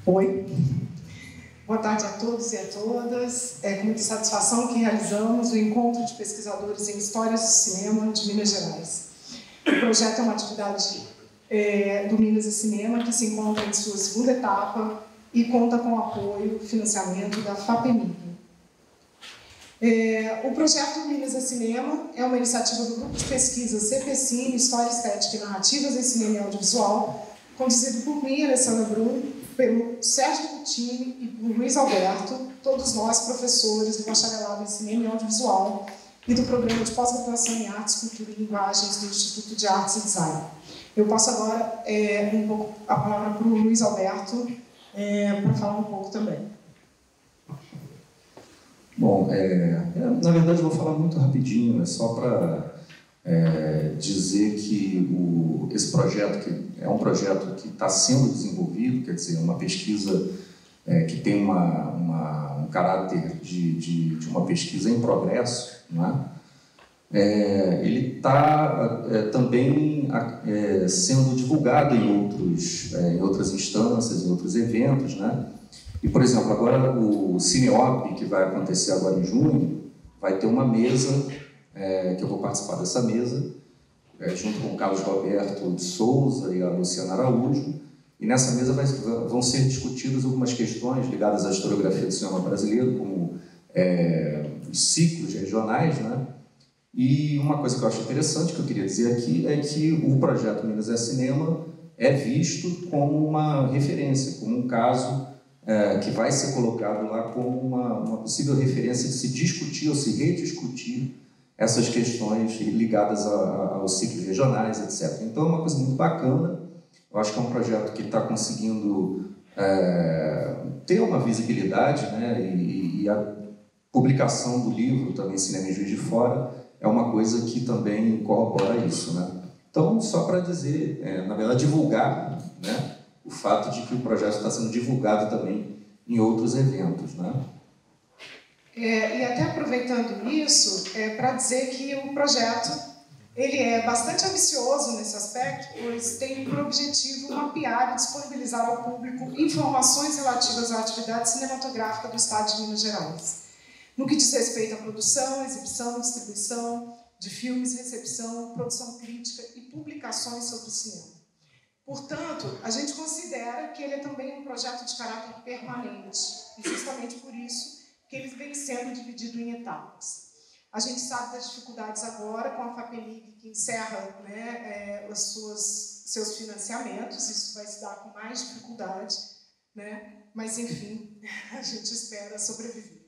Oi, boa tarde a todos e a todas. É com muita satisfação que realizamos o Encontro de Pesquisadores em Histórias do Cinema de Minas Gerais. O projeto é uma atividade do Minas e Cinema que se encontra em sua segunda etapa e conta com o apoio e financiamento da FAPEMIG. O projeto Minas e Cinema é uma iniciativa do Grupo de Pesquisa CPCine, História, Estética e Narrativas em Cinema e Audiovisual, conduzido por mim, Alessandra Bruno, pelo Sérgio Coutinho e por Luiz Alberto, todos nós professores do Bacharelado em Cinema e Audiovisual e do Programa de Pós-Graduação em Artes, Cultura e Linguagens do Instituto de Artes e Design. Eu passo agora um pouco a palavra para o Luiz Alberto para falar um pouco também. Bom, na verdade eu vou falar muito rapidinho, é só para dizer que esse projeto que é um projeto que está sendo desenvolvido, quer dizer, uma pesquisa que tem um caráter de uma pesquisa em progresso, né? Ele está também sendo divulgado em outras instâncias, em outros eventos, né? E, por exemplo, agora o Cineop, que vai acontecer agora em junho, vai ter uma mesa, que eu vou participar dessa mesa, junto com o Carlos Roberto de Souza e a Luciana Araújo, e nessa mesa vão ser discutidas algumas questões ligadas à historiografia do cinema brasileiro, como os ciclos regionais, né? E uma coisa que eu acho interessante, que eu queria dizer aqui, é que o projeto Minas é Cinema é visto como uma referência, como um caso que vai ser colocado lá como uma possível referência de se discutir ou se rediscutir essas questões ligadas aos ciclos regionais, etc. Então é uma coisa muito bacana. Eu acho que é um projeto que está conseguindo ter uma visibilidade, né? E a publicação do livro também Cinema em Juiz de Fora é uma coisa que também corrobora isso, né? Então, só para dizer, na verdade, divulgar, né, o fato de que o projeto está sendo divulgado também em outros eventos, né? E até aproveitando isso, para dizer que o projeto ele é bastante ambicioso nesse aspecto, pois tem por objetivo mapear e disponibilizar ao público informações relativas à atividade cinematográfica do Estado de Minas Gerais, no que diz respeito à produção, exibição, distribuição de filmes, recepção, produção crítica e publicações sobre o cinema. Portanto, a gente considera que ele é também um projeto de caráter permanente, e justamente por isso que ele vem sendo dividido em etapas. A gente sabe das dificuldades agora com a FAPEMIG, que encerra, né, seus financiamentos, isso vai se dar com mais dificuldade, né? Mas, enfim, a gente espera sobreviver.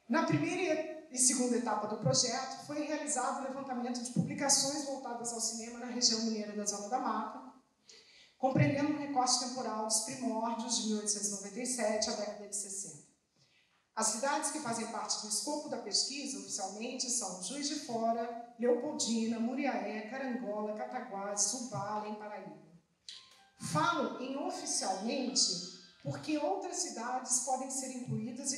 Na primeira e segunda etapa do projeto, foi realizado o levantamento de publicações voltadas ao cinema na região mineira da Zona da Mata, compreendendo um recorte temporal dos primórdios de 1897 à década de 60. As cidades que fazem parte do escopo da pesquisa, oficialmente, são Juiz de Fora, Leopoldina, Muriaé, Carangola, Cataguases, Subala, em Paraíba. Falo em oficialmente porque outras cidades podem ser incluídas e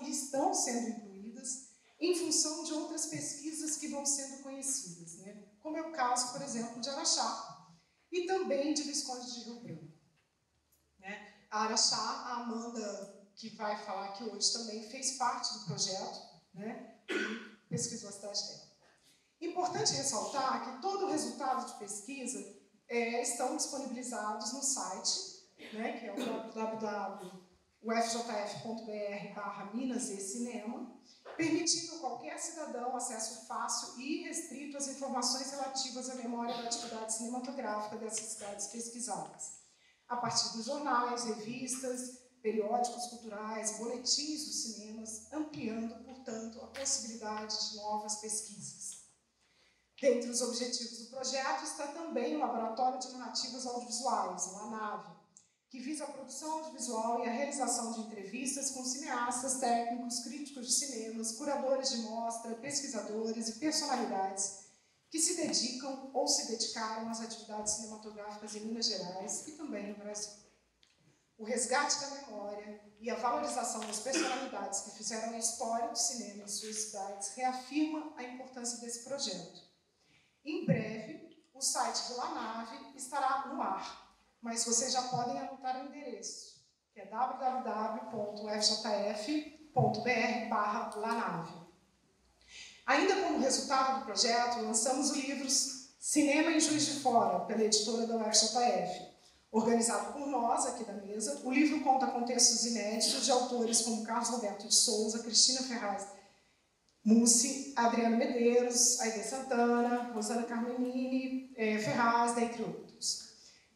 estão sendo incluídas em função de outras pesquisas que vão sendo conhecidas, né? Como é o caso, por exemplo, de Araxá e também de Visconde de Rio Branco. Né? A Araxá, a Amanda, que vai falar aqui hoje, também fez parte do projeto, né? E pesquisou a cidade dela. Importante ressaltar que todo o resultado de pesquisa estão disponibilizados no site, né, que é o www.ufjf.br/Minas-e-Cinema, permitindo a qualquer cidadão acesso fácil e restrito às informações relativas à memória da atividade cinematográfica dessas cidades pesquisadas, a partir dos jornais, revistas, periódicos culturais, boletins dos cinemas, ampliando, portanto, a possibilidade de novas pesquisas. Dentre os objetivos do projeto está também o Laboratório de Narrativas Audiovisuais, o ANAVE, que visa a produção audiovisual e a realização de entrevistas com cineastas, técnicos, críticos de cinemas, curadores de mostra, pesquisadores e personalidades que que se dedicam ou se dedicaram às atividades cinematográficas em Minas Gerais e também no Brasil. O resgate da memória e a valorização das personalidades que fizeram a história do cinema em suas cidades reafirma a importância desse projeto. Em breve, o site de LANAVE estará no ar, mas vocês já podem anotar o endereço, que é www.fjf.br/LANAVE. Ainda como resultado do projeto, lançamos o livro Cinema em Juiz de Fora, pela editora da UFJF. Organizado por nós, aqui da mesa, o livro conta com textos inéditos de autores como Carlos Roberto de Souza, Cristina Ferraz Mussi, Adriano Medeiros, Aide Santana, Rosana Carmenini, Ferraz, dentre outros.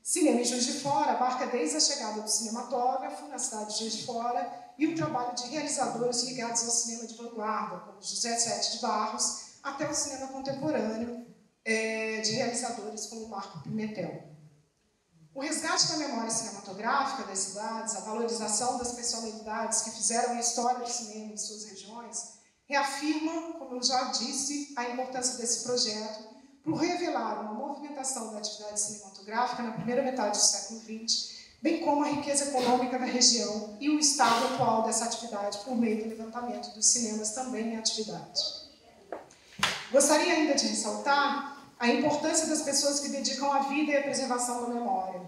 Cinema em Juiz de Fora abarca desde a chegada do cinematógrafo na cidade de Juiz de Fora e o trabalho de realizadores ligados ao cinema de vanguarda, como José Sete de Barros, até o cinema contemporâneo, de realizadores como Marco Pimentel. O resgate da memória cinematográfica das cidades, a valorização das personalidades que fizeram a história do cinema em suas regiões, reafirma, como eu já disse, a importância desse projeto por revelar uma movimentação da atividade cinematográfica na primeira metade do século XX, bem como a riqueza econômica da região e o estado atual dessa atividade por meio do levantamento dos cinemas também em atividade. Gostaria ainda de ressaltar a importância das pessoas que dedicam a vida e a preservação da memória.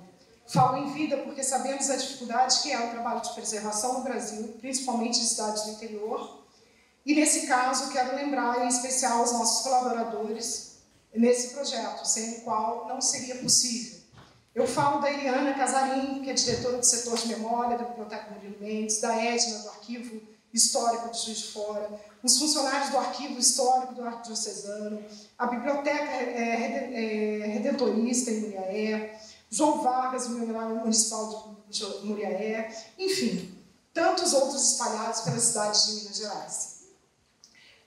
Falo em vida porque sabemos a dificuldade que é o trabalho de preservação no Brasil, principalmente em cidades do interior. E, nesse caso, quero lembrar em especial os nossos colaboradores nesse projeto, sem o qual não seria possível. Eu falo da Eliana Casarim, que é diretora do setor de memória da Biblioteca Murilo Mendes, da Edna, do Arquivo Histórico de Juiz de Fora, os funcionários do Arquivo Histórico do Arquidiocesano, a Biblioteca Redentorista em Muriaé, João Vargas, o Memorial Municipal de Muriaé, enfim, tantos outros espalhados pelas cidades de Minas Gerais.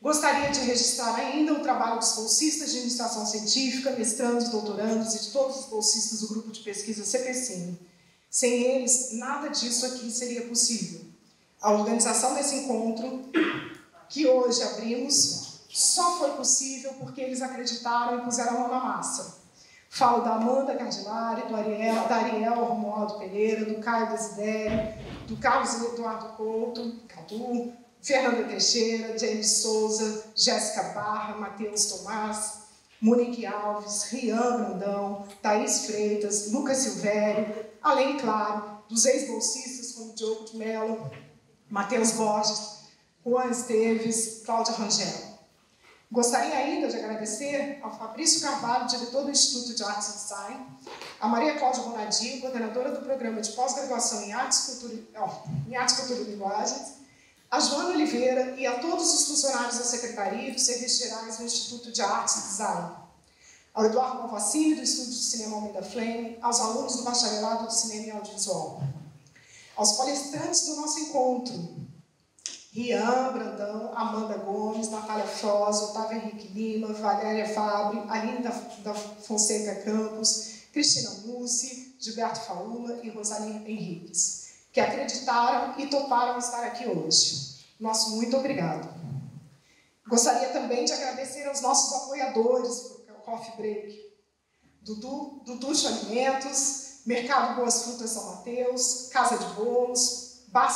Gostaria de registrar ainda o trabalho dos bolsistas de iniciação científica, mestrandos, doutorandos e de todos os bolsistas do grupo de pesquisa CPCine. Sem eles, nada disso aqui seria possível. A organização desse encontro, que hoje abrimos, só foi possível porque eles acreditaram e puseram a mão na massa. Falo da Amanda Cardinari, da Ariel Romualdo Pereira, do Caio Desidério, do Carlos Eduardo Couto, Cadu, Fernanda Teixeira, James Souza, Jéssica Barra, Matheus Tomás, Monique Alves, Rian Brandão, Thaís Freitas, Lucas Silvério, além, claro, dos ex-bolsistas como Diogo de Mello, Matheus Borges, Juan Esteves, Cláudia Rangel. Gostaria ainda de agradecer ao Fabrício Carvalho, diretor do Instituto de Artes e Design, a Maria Cláudia Bonadio, coordenadora do programa de pós-graduação em Artes, Cultura e Linguagens, a Joana Oliveira e a todos os funcionários da Secretaria e dos Serviços Gerais do Instituto de Artes e Design, ao Eduardo Malvacini, do Estúdio de Cinema Almeida Flame, aos alunos do Bacharelado de Cinema e Audiovisual, aos palestrantes do nosso encontro, Rian Brandão, Amanda Gomes, Natália Foz, Otávio Henrique Lima, Valéria Fabre, Aline da Fonseca Campos, Cristina Mussi, Gilberto Faula e Rosali Henriques, que acreditaram e toparam estar aqui hoje. Nosso muito obrigado. Gostaria também de agradecer aos nossos apoiadores do Coffee Break, Duducho Alimentos, Mercado Boas Frutas São Mateus, Casa de Bolos, Bar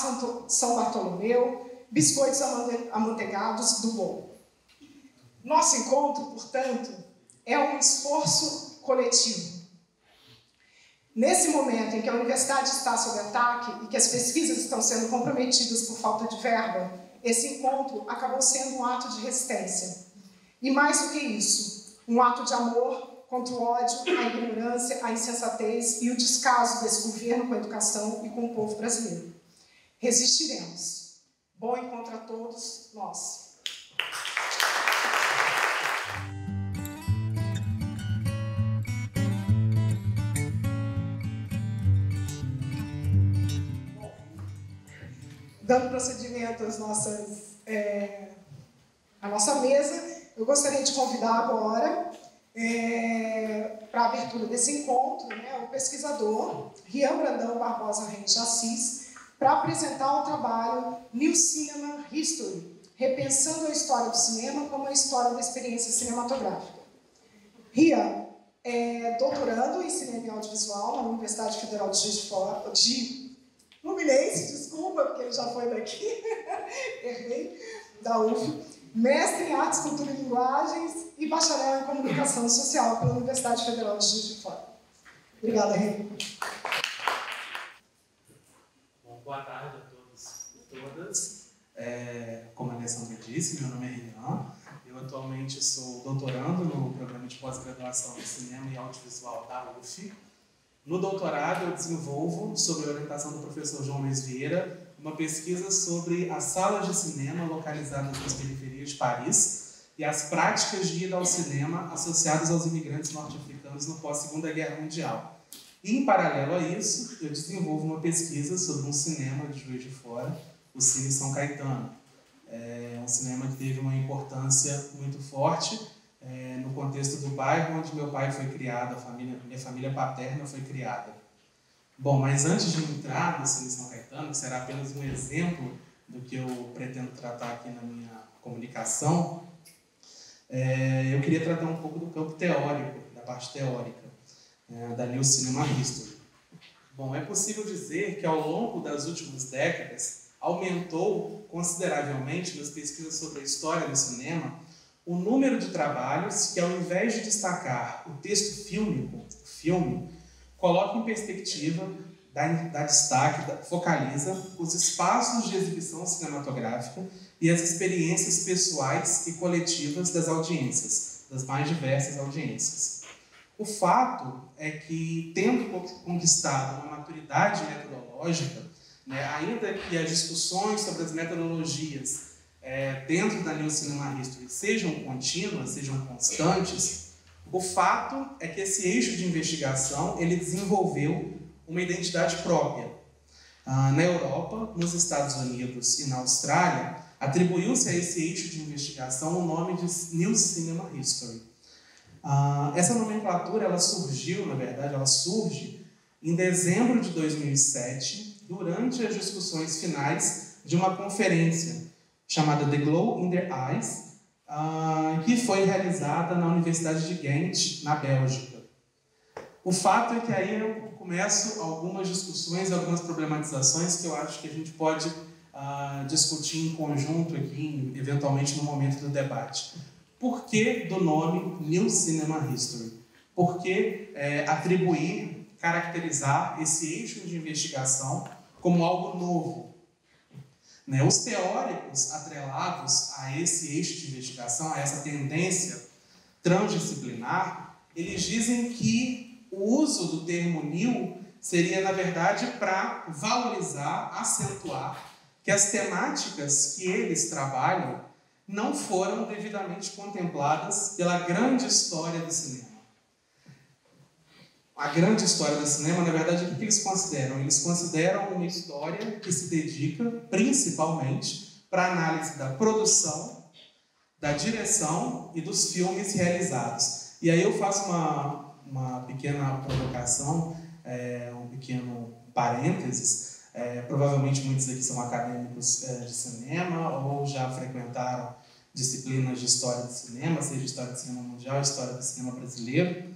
São Bartolomeu, Biscoitos Amanteigados do Bom. Nosso encontro, portanto, é um esforço coletivo. Nesse momento em que a universidade está sob ataque e que as pesquisas estão sendo comprometidas por falta de verba, esse encontro acabou sendo um ato de resistência. E mais do que isso, um ato de amor contra o ódio, a ignorância, a insensatez e o descaso desse governo com a educação e com o povo brasileiro. Resistiremos. Bom encontro a todos nós. Dando procedimento à nossa mesa, eu gostaria de convidar agora, para a abertura desse encontro, o pesquisador Rian Brandão Barbosa Reis de Assis, para apresentar o trabalho New Cinema History, repensando a história do cinema como a história da experiência cinematográfica. Rian é doutorando em cinema e audiovisual na Universidade Federal de Juiz de Fora, de Fluminense, desculpa, porque ele já foi daqui, errei, da UF. Mestre em Artes, Cultura e Linguagens e bacharel em Comunicação Social pela Universidade Federal de Juiz de Fora. Obrigada, Rian. Boa tarde a todos e todas. Como a Alessandra disse, meu nome é Rian. Eu atualmente sou doutorando no programa de pós-graduação em Cinema e Audiovisual da UF. No doutorado, eu desenvolvo, sob a orientação do professor João Luiz Vieira, uma pesquisa sobre as salas de cinema localizadas nas periferias de Paris e as práticas de ida ao cinema associadas aos imigrantes norte-africanos no pós-Segunda Guerra Mundial. E, em paralelo a isso, eu desenvolvo uma pesquisa sobre um cinema de Juiz de Fora, o Cine São Caetano. É um cinema que teve uma importância muito forte no contexto do bairro onde meu pai foi criado, minha família paterna foi criada. Bom, mas antes de entrar no Cine São Caetano, que será apenas um exemplo do que eu pretendo tratar aqui na minha comunicação, eu queria tratar um pouco do campo teórico, da parte teórica, da New Cinema History. Bom, é possível dizer que ao longo das últimas décadas aumentou consideravelmente nas pesquisas sobre a história do cinema o número de trabalhos que, ao invés de destacar o texto fílmico, o filme, coloca em perspectiva, dá destaque, focaliza os espaços de exibição cinematográfica e as experiências pessoais e coletivas das audiências, das mais diversas audiências. O fato é que, tendo conquistado uma maturidade metodológica, ainda que as discussões sobre as metodologias dentro da New Cinema History sejam contínuas, sejam constantes, o fato é que esse eixo de investigação ele desenvolveu uma identidade própria. Na Europa, nos Estados Unidos e na Austrália, atribuiu-se a esse eixo de investigação o nome de New Cinema History. Essa nomenclatura ela surge em dezembro de 2007, durante as discussões finais de uma conferência chamada The Glow in Their Eyes, que foi realizada na Universidade de Ghent, na Bélgica. O fato é que aí eu começo algumas discussões, algumas problematizações que eu acho que a gente pode discutir em conjunto aqui, eventualmente no momento do debate. Por que do nome New Cinema History? Por que atribuir, caracterizar esse eixo de investigação como algo novo? Os teóricos atrelados a esse eixo de investigação, a essa tendência transdisciplinar, eles dizem que o uso do termo new seria, na verdade, para valorizar, acentuar que as temáticas que eles trabalham não foram devidamente contempladas pela grande história do cinema. A grande história do cinema, na verdade, o que eles consideram? Eles consideram uma história que se dedica principalmente para a análise da produção, da direção e dos filmes realizados. E aí eu faço uma pequena provocação, um pequeno parênteses. Provavelmente muitos aqui são acadêmicos de cinema ou já frequentaram disciplinas de história do cinema, seja história do cinema mundial, história do cinema brasileiro.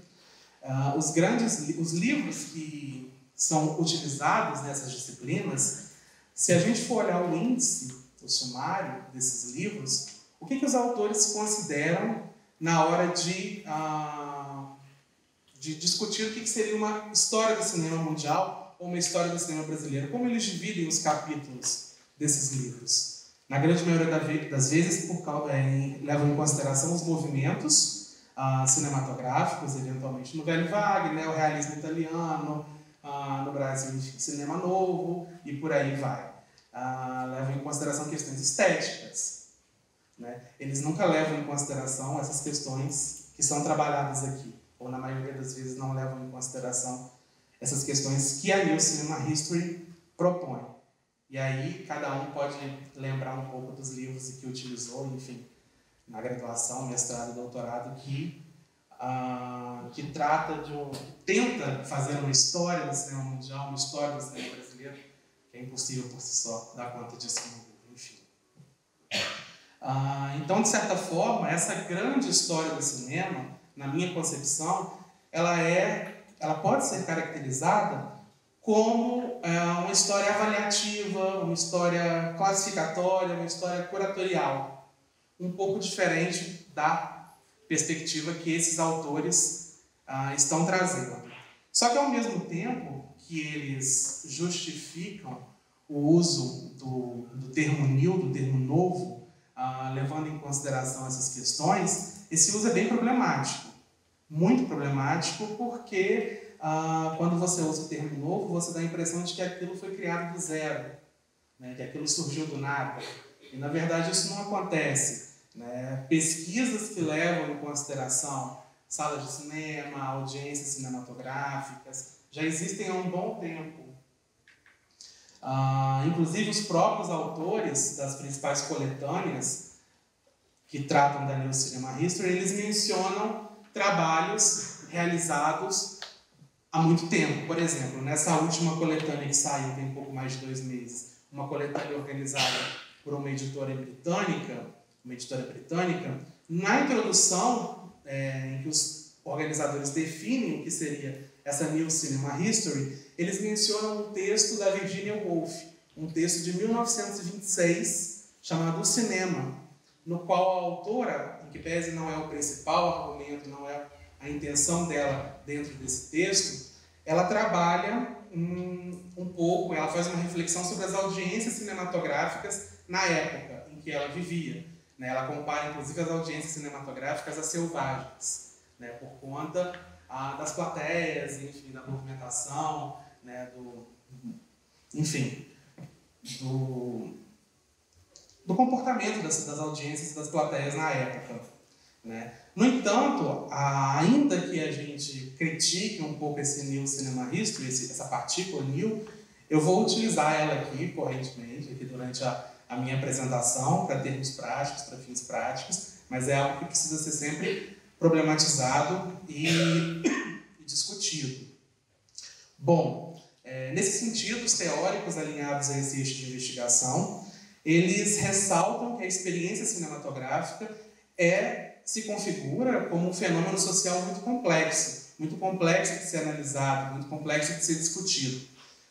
Os livros que são utilizados nessas disciplinas, se a gente for olhar o índice, o sumário desses livros, o que os autores consideram na hora de discutir o que seria uma história do cinema mundial ou uma história do cinema brasileiro? Como eles dividem os capítulos desses livros? Na grande maioria das vezes, levam em consideração os movimentos cinematográficos, eventualmente no Velho Wagner, o realismo italiano, no Brasil, cinema novo, e por aí vai. Levam em consideração questões estéticas. Eles nunca levam em consideração essas questões que são trabalhadas aqui, ou na maioria das vezes não levam em consideração essas questões que a New Cinema History propõe. E aí cada um pode lembrar um pouco dos livros que utilizou, enfim, na graduação, mestrado e doutorado, que trata tenta fazer uma história do cinema mundial, uma história do cinema brasileiro, que é impossível por si só dar conta disso no livro, enfim. Então, de certa forma, essa grande história do cinema na minha concepção, ela pode ser caracterizada como uma história avaliativa, uma história classificatória, uma história curatorial, um pouco diferente da perspectiva que esses autores estão trazendo. Só que, ao mesmo tempo que eles justificam o uso do termo new, do termo novo, levando em consideração essas questões, esse uso é bem problemático. Muito problemático, porque quando você usa o termo novo, você dá a impressão de que aquilo foi criado do zero, né? Que aquilo surgiu do nada. E, na verdade, isso não acontece, né? Pesquisas que levam em consideração salas de cinema, audiências cinematográficas, já existem há um bom tempo. Inclusive, os próprios autores das principais coletâneas que tratam da New Cinema History, eles mencionam trabalhos realizados há muito tempo. Por exemplo, nessa última coletânea que saiu, tem pouco mais de 2 meses, uma coletânea organizada por uma editora britânica, na introdução, em que os organizadores definem o que seria essa New Cinema History, eles mencionam um texto da Virginia Woolf, um texto de 1926, chamado O Cinema, no qual a autora, em que pese não é o principal argumento, não é a intenção dela dentro desse texto, ela trabalha um pouco, ela faz uma reflexão sobre as audiências cinematográficas na época em que ela vivia, né? Ela compara, inclusive, as audiências cinematográficas a selvagens, né? Por conta das plateias, enfim, da movimentação, né? Do comportamento das audiências e das plateias na época, né? No entanto, ainda que a gente critique um pouco esse New Cinema History, essa partícula new, eu vou utilizar ela aqui, correntemente, aqui durante a minha apresentação, para termos práticos, para fins práticos, mas é algo que precisa ser sempre problematizado e discutido. Bom, nesse sentido, os teóricos alinhados a esse eixo de investigação, eles ressaltam que a experiência cinematográfica se configura como um fenômeno social muito complexo de ser analisado, muito complexo de ser discutido.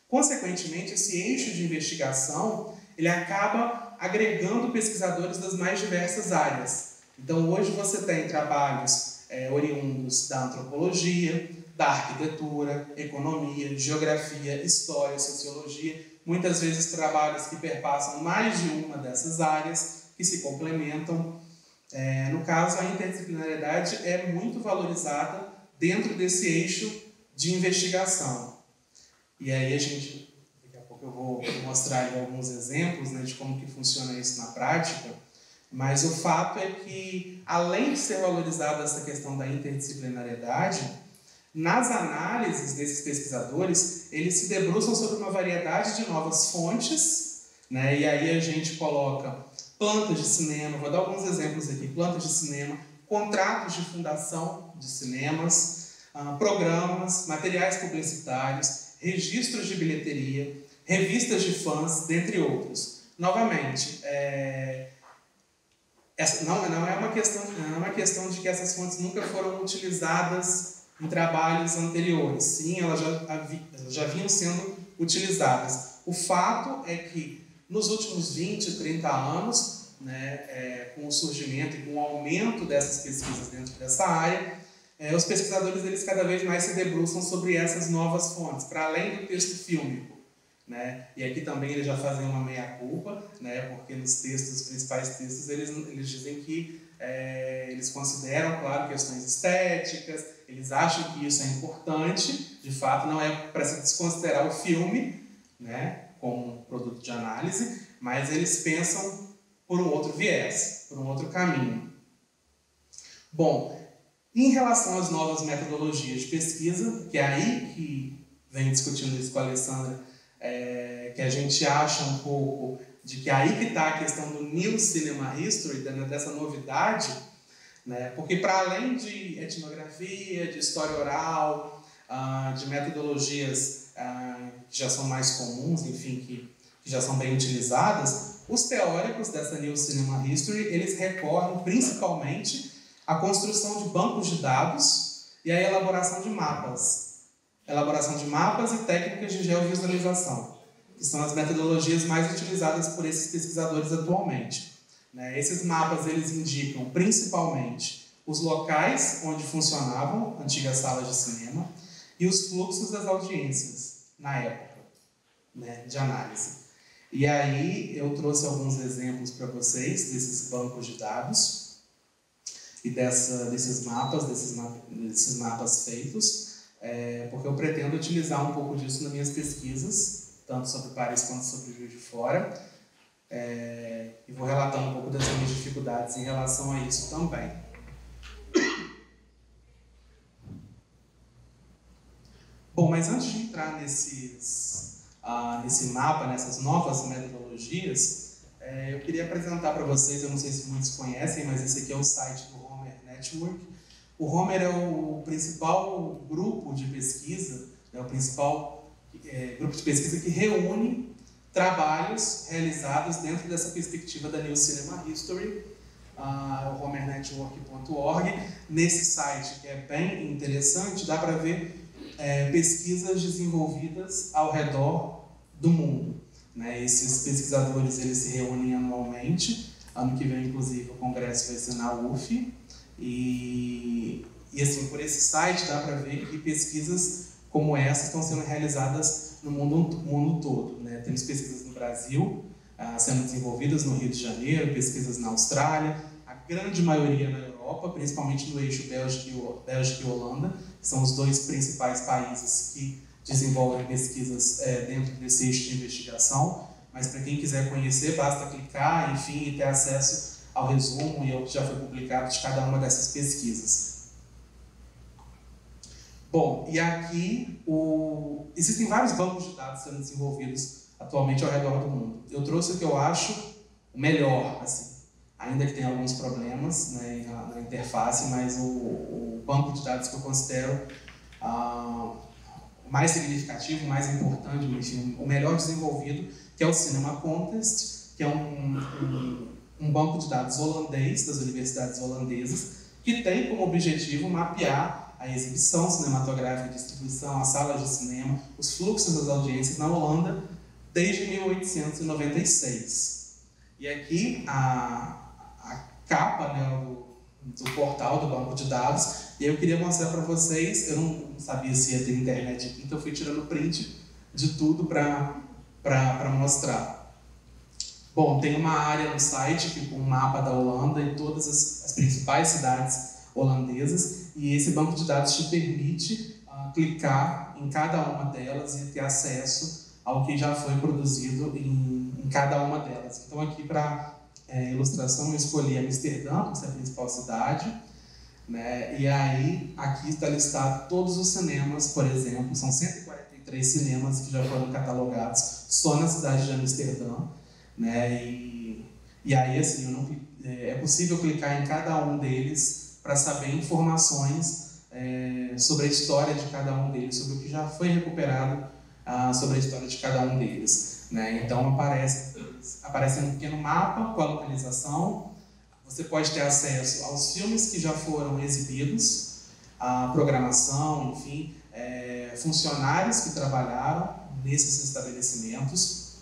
Consequentemente, esse eixo de investigação ele acaba agregando pesquisadores das mais diversas áreas. Então, hoje você tem trabalhos oriundos da antropologia, da arquitetura, economia, geografia, história, sociologia, muitas vezes trabalhos que perpassam mais de uma dessas áreas, que se complementam. No caso, a interdisciplinariedade é muito valorizada dentro desse eixo de investigação. E aí daqui a pouco eu vou mostrar alguns exemplos, né, de como que funciona isso na prática, mas o fato é que, além de ser valorizada essa questão da interdisciplinariedade, nas análises desses pesquisadores, eles se debruçam sobre uma variedade de novas fontes, né, e aí a gente coloca plantas de cinema, vou dar alguns exemplos aqui, plantas de cinema, contratos de fundação de cinemas, programas, materiais publicitários, registros de bilheteria, revistas de fãs, dentre outros. Novamente, não é uma questão de que essas fontes nunca foram utilizadas em trabalhos anteriores. Sim, elas já vinham sendo utilizadas. O fato é que, nos últimos 20, 30 anos, né, com o surgimento e com o aumento dessas pesquisas dentro dessa área, os pesquisadores eles cada vez mais se debruçam sobre essas novas fontes, para além do texto fílmico, né? E aqui também eles já fazem uma meia-culpa, né, porque nos textos, os principais textos, eles dizem que eles consideram, claro, questões estéticas, eles acham que isso é importante, de fato não é para se desconsiderar o filme, né, como um produto de análise, mas eles pensam por um outro viés, por um outro caminho. Bom, em relação às novas metodologias de pesquisa, que é aí que venho discutindo isso com a Alessandra, que a gente acha um pouco de que aí que está a questão do New Cinema History, dessa novidade, né? Porque para além de etnografia, de história oral, de metodologias que já são mais comuns, enfim, que já são bem utilizadas, os teóricos dessa New Cinema History, eles recorrem principalmente a construção de bancos de dados e a elaboração de mapas. Elaboração de mapas e técnicas de geovisualização, que são as metodologias mais utilizadas por esses pesquisadores atualmente. Esses mapas eles indicam principalmente os locais onde funcionavam antigas salas de cinema e os fluxos das audiências na época, de análise. E aí eu trouxe alguns exemplos para vocês desses bancos de dados e desses mapas feitos, porque eu pretendo utilizar um pouco disso nas minhas pesquisas, tanto sobre Paris quanto sobre o Juiz de Fora, e vou relatar um pouco das minhas dificuldades em relação a isso também. Bom, mas antes de entrar nesse mapa, nessas novas metodologias, eu queria apresentar para vocês, eu não sei se muitos conhecem, mas esse aqui é o site do Homer Network. O Homer é o principal grupo de pesquisa, o principal grupo de pesquisa que reúne trabalhos realizados dentro dessa perspectiva da New Cinema History, o homernetwork.org. Nesse site, que é bem interessante, dá para ver pesquisas desenvolvidas ao redor do mundo. Esses pesquisadores eles se reúnem anualmente. Ano que vem, inclusive, o congresso vai ser na UF. E assim, por esse site dá para ver que pesquisas como essa estão sendo realizadas no mundo todo. Temos pesquisas no Brasil, sendo desenvolvidas no Rio de Janeiro, pesquisas na Austrália, a grande maioria na Europa, principalmente no eixo Bélgica e Holanda, que são os dois principais países que desenvolvem pesquisas dentro desse eixo de investigação. Mas para quem quiser conhecer, basta clicar, enfim, e ter acesso ao resumo e ao que já foi publicado de cada uma dessas pesquisas. Bom, e aqui existem vários bancos de dados sendo desenvolvidos atualmente ao redor do mundo. Eu trouxe o que eu acho o melhor, assim, ainda que tenha alguns problemas na interface, mas o banco de dados que eu considero o mais significativo, o mais importante, enfim, o melhor desenvolvido, que é o Cinema Contest, que é um banco de dados holandês, das universidades holandesas, que tem como objetivo mapear a exibição cinematográfica, a distribuição, as salas de cinema, os fluxos das audiências na Holanda desde 1896. E aqui a capa do portal do banco de dados, e eu queria mostrar para vocês, eu não sabia se ia ter internet aqui, então eu fui tirando print de tudo para mostrar. Bom, tem uma área no site com um mapa da Holanda e todas as principais cidades holandesas, e esse banco de dados te permite clicar em cada uma delas e ter acesso ao que já foi produzido em cada uma delas. Então aqui para ilustração eu escolhi Amsterdã, que é a principal cidade, e aí aqui está listado todos os cinemas, por exemplo, são 143 cinemas que já foram catalogados só na cidade de Amsterdã, e aí assim, é possível clicar em cada um deles para saber informações sobre a história de cada um deles, sobre o que já foi recuperado sobre a história de cada um deles. Então aparece um pequeno mapa com a localização, você pode ter acesso aos filmes que já foram exibidos, a programação, enfim, funcionários que trabalharam nesses estabelecimentos,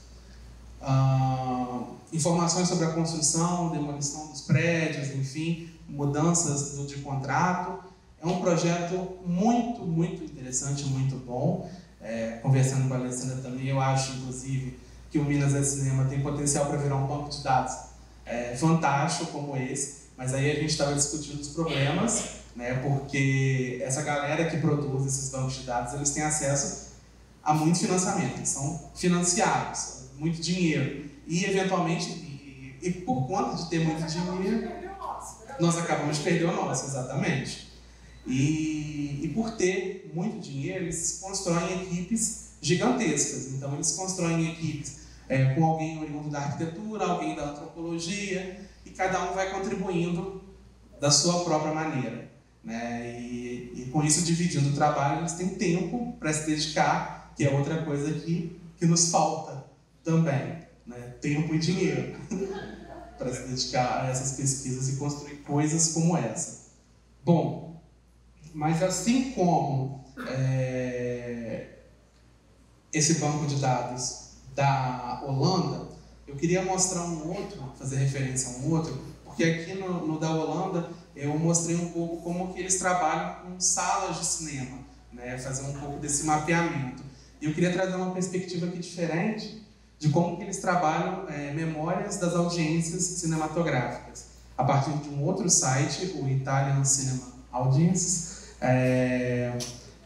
informações sobre a construção, demolição dos prédios, enfim, mudanças de contrato. É um projeto muito, muito interessante, muito bom. Conversando com a Alessandra também, eu acho, inclusive, que o Minas é Cinema tem potencial para virar um banco de dados fantástico como esse, mas aí a gente estava discutindo os problemas, porque essa galera que produz esses bancos de dados, eles têm acesso a muito financiamento, eles são financiados, muito dinheiro, e eventualmente, e por conta de ter muito dinheiro, nós acabamos de perder o nosso, exatamente. E por ter muito dinheiro, eles constroem equipes gigantescas. Então, eles constroem equipes com alguém oriundo da arquitetura, alguém da antropologia, e cada um vai contribuindo da sua própria maneira. E com isso, dividindo o trabalho, eles têm tempo para se dedicar, que é outra coisa que nos falta também. Tempo e dinheiro para se dedicar a essas pesquisas e construir coisas como essa. Bom, mas assim como esse banco de dados da Holanda, eu queria mostrar um outro, fazer referência a um outro, porque aqui no da Holanda eu mostrei um pouco como que eles trabalham com salas de cinema, né? Fazer um pouco desse mapeamento. E eu queria trazer uma perspectiva aqui diferente de como que eles trabalham memórias das audiências cinematográficas, a partir de um outro site, o Italian Cinema Audiences,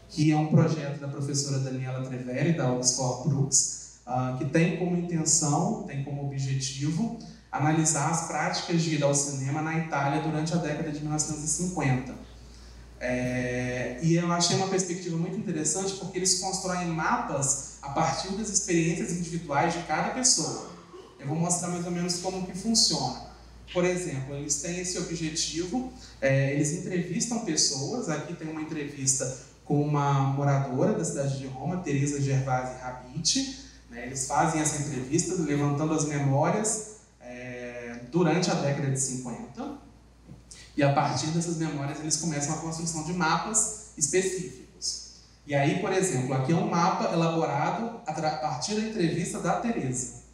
que é um projeto da professora Daniela Treveri, da Oxford Brookes, que tem como intenção, tem como objetivo, analisar as práticas de ir ao cinema na Itália durante a década de 1950. E eu achei uma perspectiva muito interessante porque eles constroem mapas a partir das experiências individuais de cada pessoa. Eu vou mostrar mais ou menos como que funciona. Por exemplo, eles têm esse objetivo, eles entrevistam pessoas. Aqui tem uma entrevista com uma moradora da cidade de Roma, Teresa Gervasi Rabiti. Eles fazem essa entrevista levantando as memórias durante a década de 50. E a partir dessas memórias eles começam a construção de mapas específicos. E aí, por exemplo, aqui é um mapa elaborado a partir da entrevista da Teresa.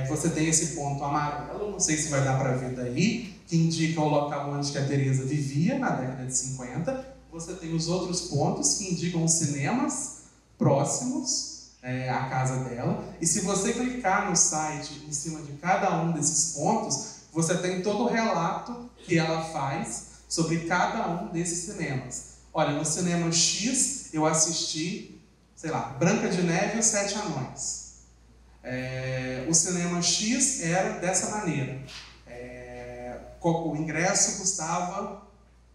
Você tem esse ponto amarelo, não sei se vai dar para ver daí, que indica o local onde a Teresa vivia na década de 50. Você tem os outros pontos que indicam os cinemas próximos à casa dela. E se você clicar no site em cima de cada um desses pontos, você tem todo o relato que ela faz sobre cada um desses cinemas. Olha, no cinema X eu assisti, sei lá, Branca de Neve e os Sete Anões. O cinema X era dessa maneira. O ingresso custava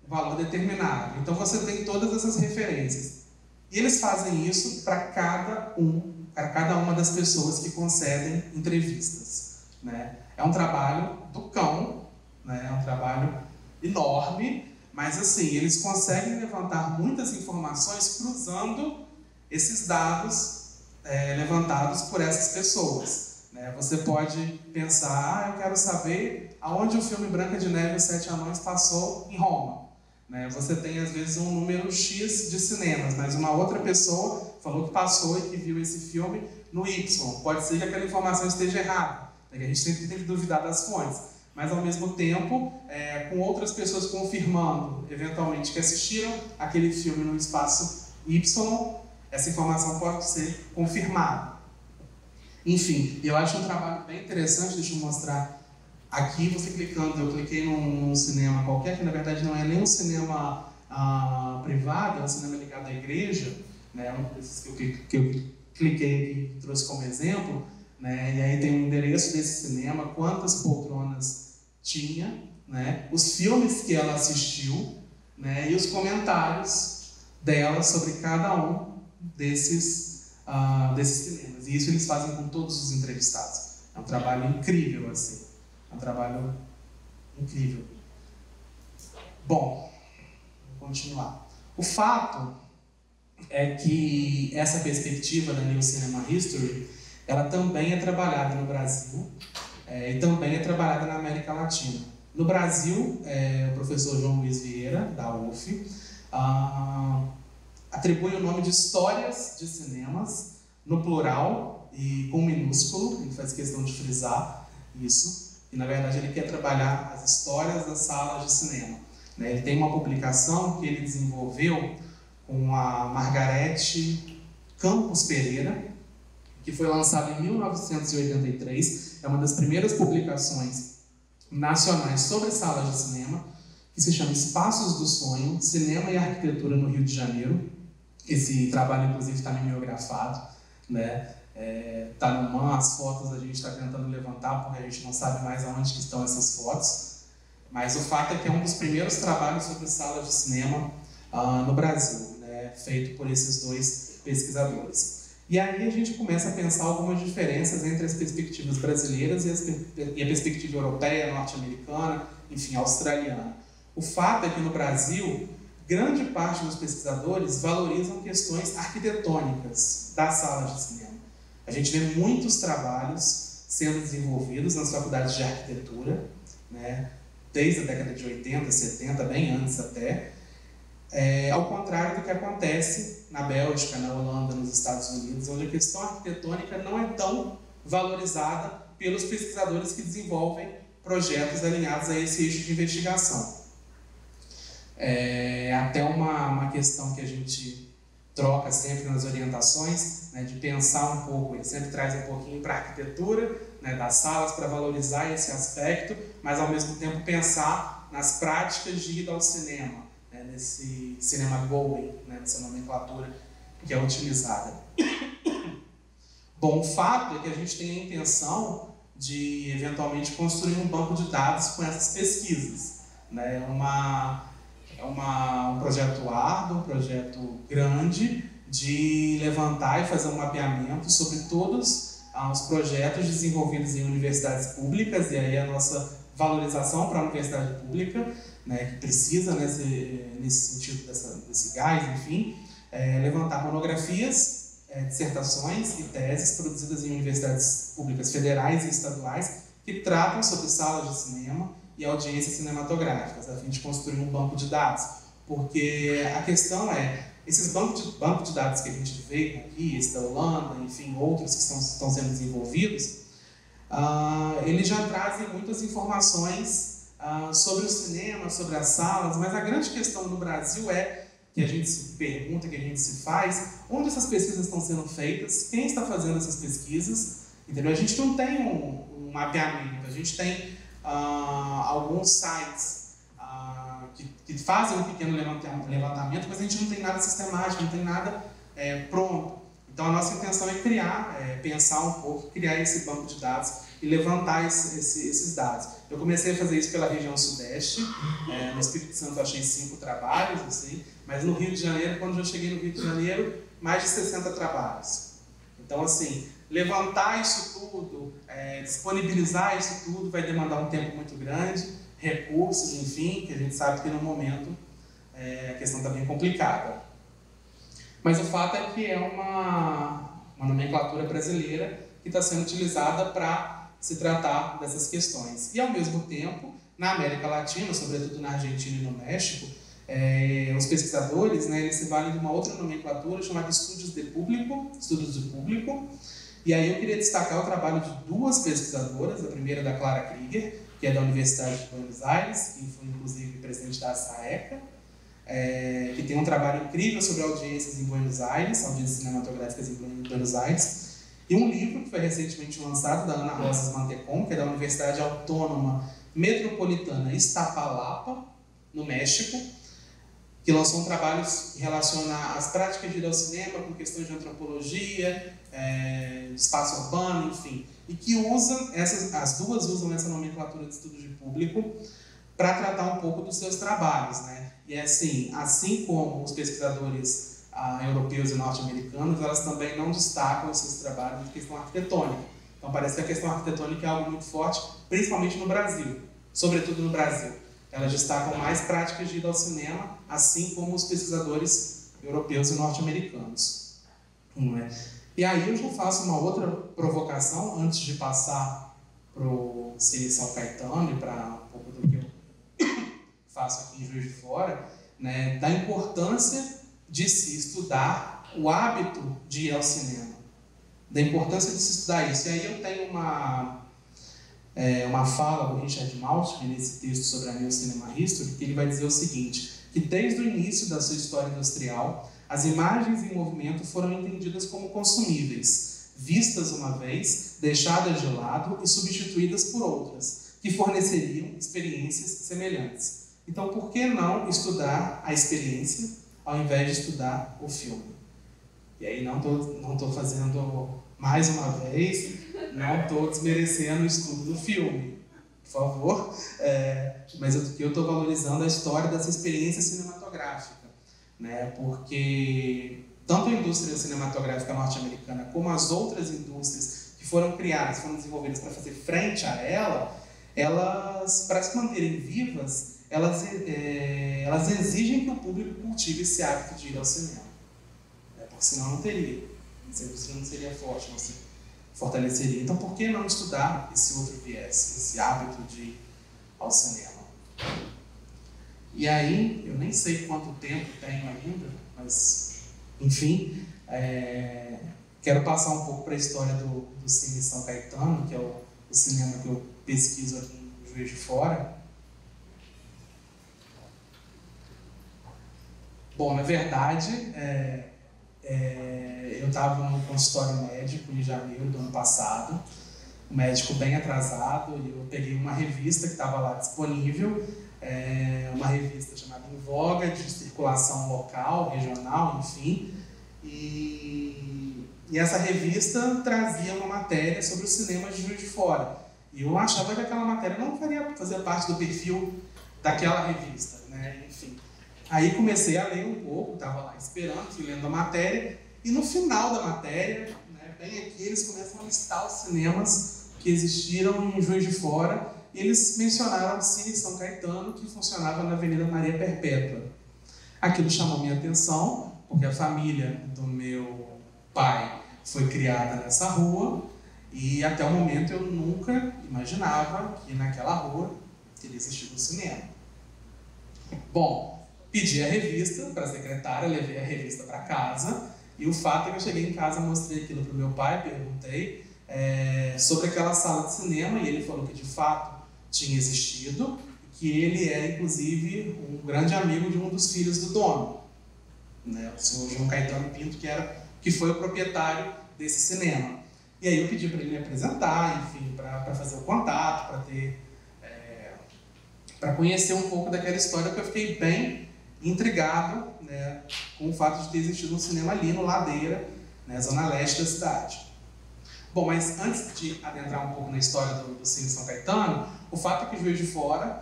um valor determinado. Então você tem todas essas referências. E eles fazem isso para cada uma das pessoas que concedem entrevistas, né? É um trabalho do cão, né? É um trabalho enorme, mas assim, eles conseguem levantar muitas informações cruzando esses dados levantados por essas pessoas, né? Você pode pensar, eu quero saber aonde o filme Branca de Neve e os Sete Anões passou em Roma, né? Você tem às vezes um número X de cinemas, mas uma outra pessoa falou que passou e que viu esse filme no Y. Pode ser que aquela informação esteja errada, né? A gente sempre tem que duvidar das fontes, mas ao mesmo tempo, com outras pessoas confirmando, eventualmente, que assistiram aquele filme no espaço Y, essa informação pode ser confirmada. Enfim, eu acho um trabalho bem interessante. Deixa eu mostrar aqui, você clicando, eu cliquei num cinema qualquer, que na verdade não é nem um cinema privado, é um cinema ligado à igreja, né? Um desses que eu cliquei aqui e trouxe como exemplo, né? E aí tem o endereço desse cinema, quantas poltronas tinha, né? Os filmes que ela assistiu, né? E os comentários dela sobre cada um desses cinemas. E isso eles fazem com todos os entrevistados. É um trabalho incrível, assim. É um trabalho incrível. Bom, vou continuar. O fato é que essa perspectiva da New Cinema History, ela também é trabalhada no Brasil e também é trabalhada na América Latina. No Brasil, o professor João Luiz Vieira, da UF, atribui o nome de Histórias de Cinemas, no plural e com minúsculo. Ele faz questão de frisar isso. E, na verdade, ele quer trabalhar as histórias das salas de cinema, né? Ele tem uma publicação que ele desenvolveu com a Margarete Campos Pereira, que foi lançada em 1983. É uma das primeiras publicações nacionais sobre salas de cinema, que se chama Espaços do Sonho, Cinema e Arquitetura no Rio de Janeiro. Esse trabalho, inclusive, está mimeografado, né? Tá no MAN, as fotos a gente está tentando levantar, porque a gente não sabe mais aonde que estão essas fotos. Mas o fato é que é um dos primeiros trabalhos sobre salas de cinema no Brasil, né? Feito por esses dois pesquisadores. E aí a gente começa a pensar algumas diferenças entre as perspectivas brasileiras e a perspectiva europeia, norte-americana, enfim, australiana. O fato é que no Brasil, grande parte dos pesquisadores valorizam questões arquitetônicas das salas de cinema. A gente vê muitos trabalhos sendo desenvolvidos nas faculdades de arquitetura, né? desde a década de 80, 70, bem antes até, ao contrário do que acontece na Bélgica, na Holanda, nos Estados Unidos, onde a questão arquitetônica não é tão valorizada pelos pesquisadores que desenvolvem projetos alinhados a esse eixo de investigação. Até uma questão que a gente troca sempre nas orientações, né, de pensar um pouco, ele sempre traz um pouquinho para a arquitetura, né, das salas, para valorizar esse aspecto, mas ao mesmo tempo pensar nas práticas de ida ao cinema, né, nesse cinema going, né, nessa nomenclatura que é utilizada. Bom, o fato é que a gente tem a intenção de eventualmente construir um banco de dados com essas pesquisas, né, um projeto árduo, um projeto grande, de levantar e fazer um mapeamento sobre todos os projetos desenvolvidos em universidades públicas, e aí a nossa valorização para a universidade pública, né, que precisa nesse sentido desse gás, enfim, levantar monografias, dissertações e teses produzidas em universidades públicas federais e estaduais que tratam sobre salas de cinema e audiências cinematográficas, a fim de construir um banco de dados. Porque a questão esses bancos de dados que a gente vê aqui, esse da Holanda, enfim, outros que estão sendo desenvolvidos, eles já trazem muitas informações sobre o cinema, sobre as salas, mas a grande questão no Brasil que a gente se pergunta, que a gente se faz, onde essas pesquisas estão sendo feitas, quem está fazendo essas pesquisas, entendeu? A gente não tem um mapeamento, a gente tem alguns sites que fazem um pequeno levantamento, mas a gente não tem nada sistemático, não tem nada pronto. Então a nossa intenção é pensar um pouco, criar esse banco de dados e levantar esses dados. Eu comecei a fazer isso pela região sudeste, no Espírito Santo eu achei 5 trabalhos, assim, mas no Rio de Janeiro, quando eu cheguei no Rio de Janeiro, mais de 60 trabalhos. Então, assim, levantar isso tudo, disponibilizar isso tudo vai demandar um tempo muito grande, recursos, enfim, que a gente sabe que no momento a questão está bem complicada. Mas o fato é que é uma nomenclatura brasileira que está sendo utilizada para se tratar dessas questões. E, ao mesmo tempo, na América Latina, sobretudo na Argentina e no México, os pesquisadores, né, eles se valem de uma outra nomenclatura chamada estudos de público. E aí eu queria destacar o trabalho de 2 pesquisadoras, a primeira da Clara Krieger, que é da Universidade de Buenos Aires, que foi inclusive presidente da SAECA, que tem um trabalho incrível sobre audiências em Buenos Aires, audiências cinematográficas em Buenos Aires, e um livro que foi recentemente lançado, da Ana Rosas Mantecón, que é da Universidade Autônoma Metropolitana Iztapalapa, no México, que lançou um trabalho que relaciona as práticas de ir ao cinema com questões de antropologia, espaço urbano, enfim, e que as duas usam essa nomenclatura de estudo de público para tratar um pouco dos seus trabalhos, né? E assim como os pesquisadores europeus e norte-americanos, elas também não destacam os seus trabalhos de questão arquitetônica. Então parece que a questão arquitetônica é algo muito forte, principalmente no Brasil, sobretudo no Brasil. Elas destacam mais práticas de ida ao cinema, assim como os pesquisadores europeus e norte-americanos. E aí eu já faço uma outra provocação, antes de passar para o Cine São Caetano e para um pouco do que eu faço aqui em Juiz de Fora, né, da importância de se estudar o hábito de ir ao cinema, da importância de se estudar isso. E aí eu tenho uma fala do Richard Maltby nesse texto sobre a New Cinema History, que ele vai dizer o seguinte, que desde o início da sua história industrial, as imagens em movimento foram entendidas como consumíveis, vistas uma vez, deixadas de lado e substituídas por outras, que forneceriam experiências semelhantes. Então, por que não estudar a experiência ao invés de estudar o filme? E aí não estou fazendo mais uma vez, não estou desmerecendo o estudo do filme, por favor, mas eu estou valorizando a história dessa experiência cinematográfica, né? Porque tanto a indústria cinematográfica norte-americana como as outras indústrias que foram criadas, foram desenvolvidas para fazer frente a ela, elas, para se manterem vivas, elas exigem que o público cultive esse hábito de ir ao cinema, porque senão não teria, essa indústria não seria forte, não se fortaleceria. Então, por que não estudar esse outro viés, esse hábito de ir ao cinema? E aí, eu nem sei quanto tempo tenho ainda, mas, enfim, quero passar um pouco para a história do Cine São Caetano, que é o cinema que eu pesquiso aqui em Juiz de Fora. Bom, na verdade, eu estava no consultório médico em janeiro do ano passado, um médico bem atrasado, e eu peguei uma revista que estava lá disponível, uma revista chamada Em Voga, de circulação local, regional, enfim, e essa revista trazia uma matéria sobre os cinemas de Juiz de Fora. E eu achava que aquela matéria não fazia parte do perfil daquela revista, né? Enfim. Aí comecei a ler um pouco, estava lá esperando, fui lendo a matéria, e no final da matéria, né, bem aqui, eles começam a listar os cinemas que existiram em Juiz de Fora, e eles mencionaram o Cine São Caetano, que funcionava na Avenida Maria Perpétua. Aquilo chamou minha atenção, porque a família do meu pai foi criada nessa rua, e até o momento eu nunca imaginava que naquela rua teria existido um cinema. Bom, pedi a revista para a secretária, levei a revista para casa, e o fato é que eu cheguei em casa, mostrei aquilo para o meu pai, perguntei sobre aquela sala de cinema, e ele falou que de fato tinha existido, que ele é inclusive um grande amigo de um dos filhos do dono, né, o senhor João Caetano Pinto, que foi o proprietário desse cinema. E aí eu pedi para ele me apresentar, enfim, para fazer o contato, para conhecer um pouco daquela história, porque eu fiquei bem intrigado, né, com o fato de ter existido um cinema ali no Ladeira, né, zona leste da cidade. Bom, mas antes de adentrar um pouco na história do Cine São Caetano, o fato é que Juiz de Fora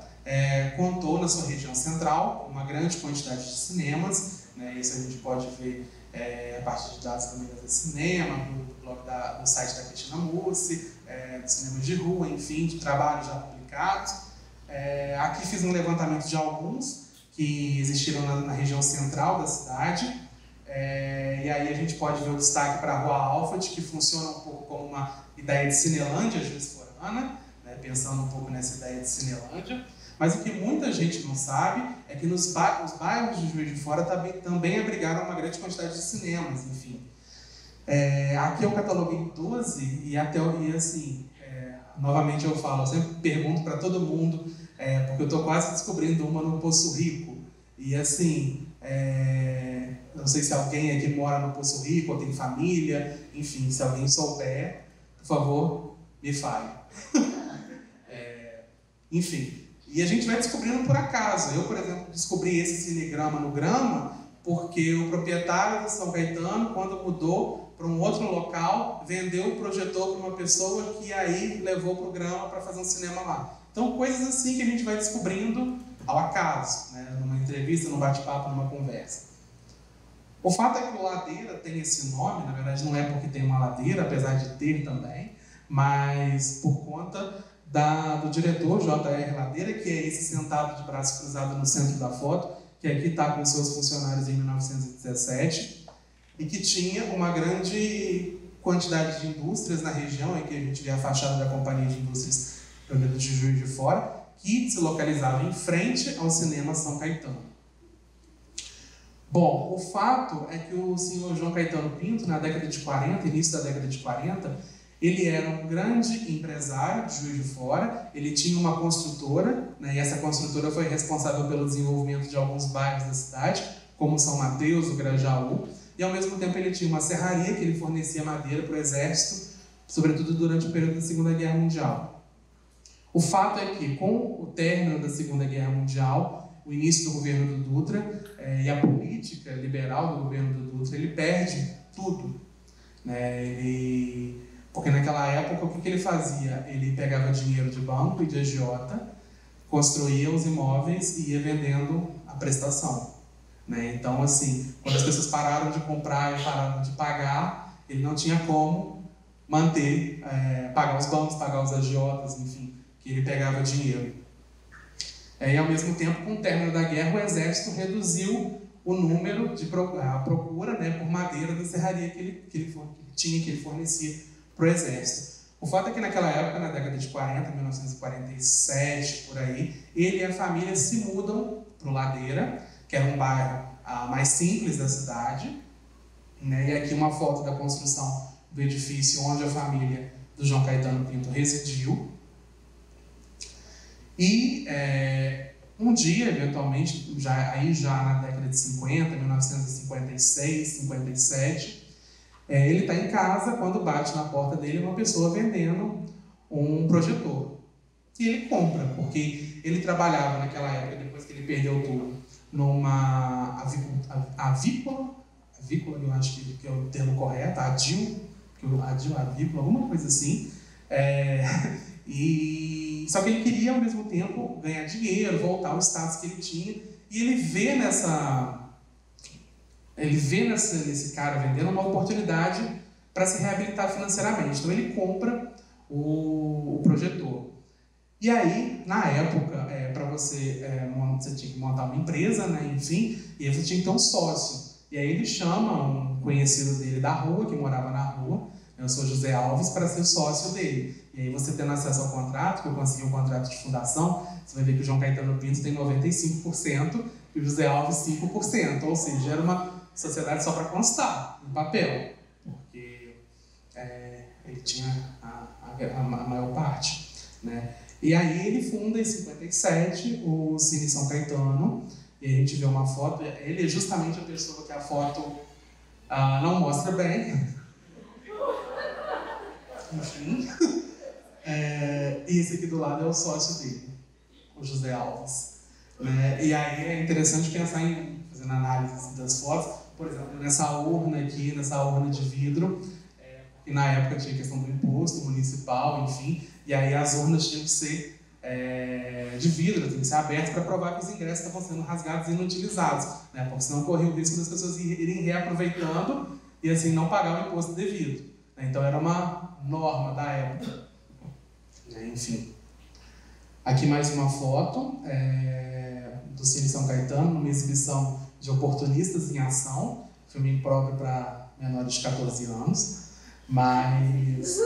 contou na sua região central uma grande quantidade de cinemas, né, isso a gente pode ver a partir de dados da Minas Cinema, do blog do site da Cristina Mussi, do cinema de rua, enfim, de trabalhos já publicados. Aqui fiz um levantamento de alguns que existiram na região central da cidade, e aí a gente pode ver o destaque para a Rua Alfred, que funciona um pouco como uma ideia de Cinelândia juiz-forana, né, pensando um pouco nessa ideia de Cinelândia. Mas o que muita gente não sabe é que os bairros de Juiz de Fora também abrigaram uma grande quantidade de cinemas, enfim. Aqui eu cataloguei 12 e assim, novamente eu falo, eu sempre pergunto para todo mundo, porque eu estou quase descobrindo uma no Poço Rico. E assim, não sei se alguém aqui mora no Poço Rico ou tem família, enfim, se alguém souber, por favor, me fale. Enfim. E a gente vai descobrindo por acaso. Eu, por exemplo, descobri esse cinegrama no Grama porque o proprietário do São Caetano, quando mudou para um outro local, vendeu o projetor para uma pessoa que aí levou para o Grama para fazer um cinema lá. Então, coisas assim que a gente vai descobrindo ao acaso, né? Numa entrevista, num bate-papo, numa conversa. O fato é que o Ladeira tem esse nome, na verdade não é porque tem uma ladeira, apesar de ter também, mas por conta do diretor J.R. Ladeira, que é esse sentado de braço cruzado no centro da foto, que aqui está com seus funcionários em 1917, e que tinha uma grande quantidade de indústrias na região, em que a gente vê a fachada da Companhia de Indústrias de Juiz de Fora, que se localizava em frente ao cinema São Caetano. Bom, o fato é que o senhor João Caetano Pinto, na década de 40, início da década de 40, ele era um grande empresário de Juiz de Fora, ele tinha uma construtora, né, e essa construtora foi responsável pelo desenvolvimento de alguns bairros da cidade, como São Mateus, o Grajaú, e ao mesmo tempo ele tinha uma serraria que ele fornecia madeira para o exército, sobretudo durante o período da Segunda Guerra Mundial. O fato é que, com o término da Segunda Guerra Mundial, o início do governo do Dutra e a política liberal do governo do Dutra, ele perde tudo, né? Porque naquela época, o que ele fazia? Ele pegava dinheiro de banco e de agiota, construía os imóveis e ia vendendo a prestação, né? Então, assim, quando as pessoas pararam de comprar e pararam de pagar, ele não tinha como manter, pagar os bancos, pagar os agiotas, enfim, que ele pegava dinheiro. E ao mesmo tempo, com o término da guerra, o exército reduziu o número a procura, né, por madeira da serraria que ele fornecia para o exército. O fato é que naquela época, na década de 40, 1947, por aí, ele e a família se mudam para o Ladeira, que era um bairro mais simples da cidade, né? E aqui uma foto da construção do edifício onde a família do João Caetano Pinto residiu. E um dia, eventualmente, já na década de 50, 1956, 57, ele está em casa quando bate na porta dele uma pessoa vendendo um projetor. E ele compra, porque ele trabalhava naquela época, depois que ele perdeu tudo, numa avícola, eu acho que é o termo correto, Adil, avícola, alguma coisa assim. Só que ele queria, ao mesmo tempo, ganhar dinheiro, voltar ao status que ele tinha, e ele vê nesse cara vendendo uma oportunidade para se reabilitar financeiramente. Então ele compra o projetor. E aí, na época, para você tinha que montar uma empresa, né, enfim, e aí você tinha que ter um sócio. E aí ele chama um conhecido dele da rua, que morava na rua, eu sou José Alves, para ser sócio dele. E aí você tendo acesso ao contrato, que eu consegui um contrato de fundação, você vai ver que o João Caetano Pinto tem 95% e o José Alves 5%. Ou seja, era uma sociedade só para constar, no papel, porque ele tinha a maior parte, né? E aí ele funda em 57 o Cine São Caetano, e a gente vê uma foto, ele é justamente a pessoa que a foto não mostra bem. Enfim. E esse aqui do lado é o sócio dele, o José Alves. E aí é interessante pensar fazendo análise das fotos, por exemplo, nessa urna aqui, nessa urna de vidro, que na época tinha questão do imposto municipal, enfim, e aí as urnas tinham que ser de vidro, tinham que ser abertas para provar que os ingressos estavam sendo rasgados e inutilizados, né? Porque senão corria o risco das pessoas irem reaproveitando e assim não pagar o imposto devido. Então era uma norma da época. Enfim. Aqui mais uma foto do Cine São Caetano, numa exibição de Oportunistas em Ação, filme impróprio para menores de 14 anos, mas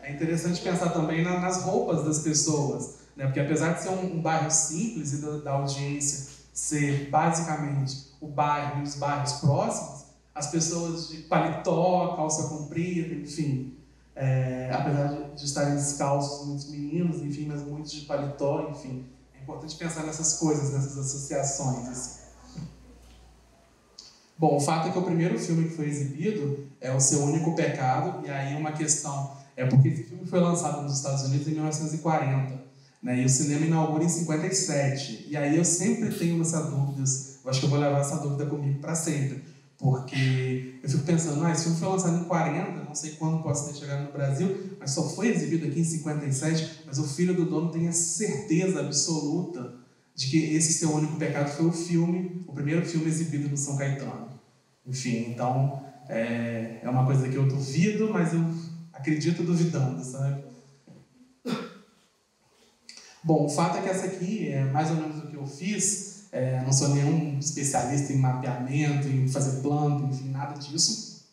é interessante pensar também nas roupas das pessoas, né? Porque apesar de ser um bairro simples e da audiência ser basicamente o bairro e os bairros próximos, as pessoas de paletó, calça comprida, enfim, apesar de estarem descalços, muitos meninos, enfim, mas muitos de paletó, enfim, é importante pensar nessas coisas, nessas associações, assim. Bom, o fato é que o primeiro filme que foi exibido é O Seu Único Pecado, e aí uma questão porque esse filme foi lançado nos Estados Unidos em 1940, né, e o cinema inaugura em 57, e aí eu sempre tenho essas dúvidas, eu acho que eu vou levar essa dúvida comigo para sempre, porque eu fico pensando, esse filme foi lançado em 40, não sei quando possa ter chegado no Brasil, mas só foi exibido aqui em 57, mas o filho do dono tem a certeza absoluta de que esse Seu Único Pecado foi o primeiro filme exibido no São Caetano. Enfim, então, é uma coisa que eu duvido, mas eu acredito duvidando, sabe? Bom, o fato é que essa aqui é mais ou menos o que eu fiz. Não sou nenhum especialista em mapeamento, em fazer plano, enfim, nada disso.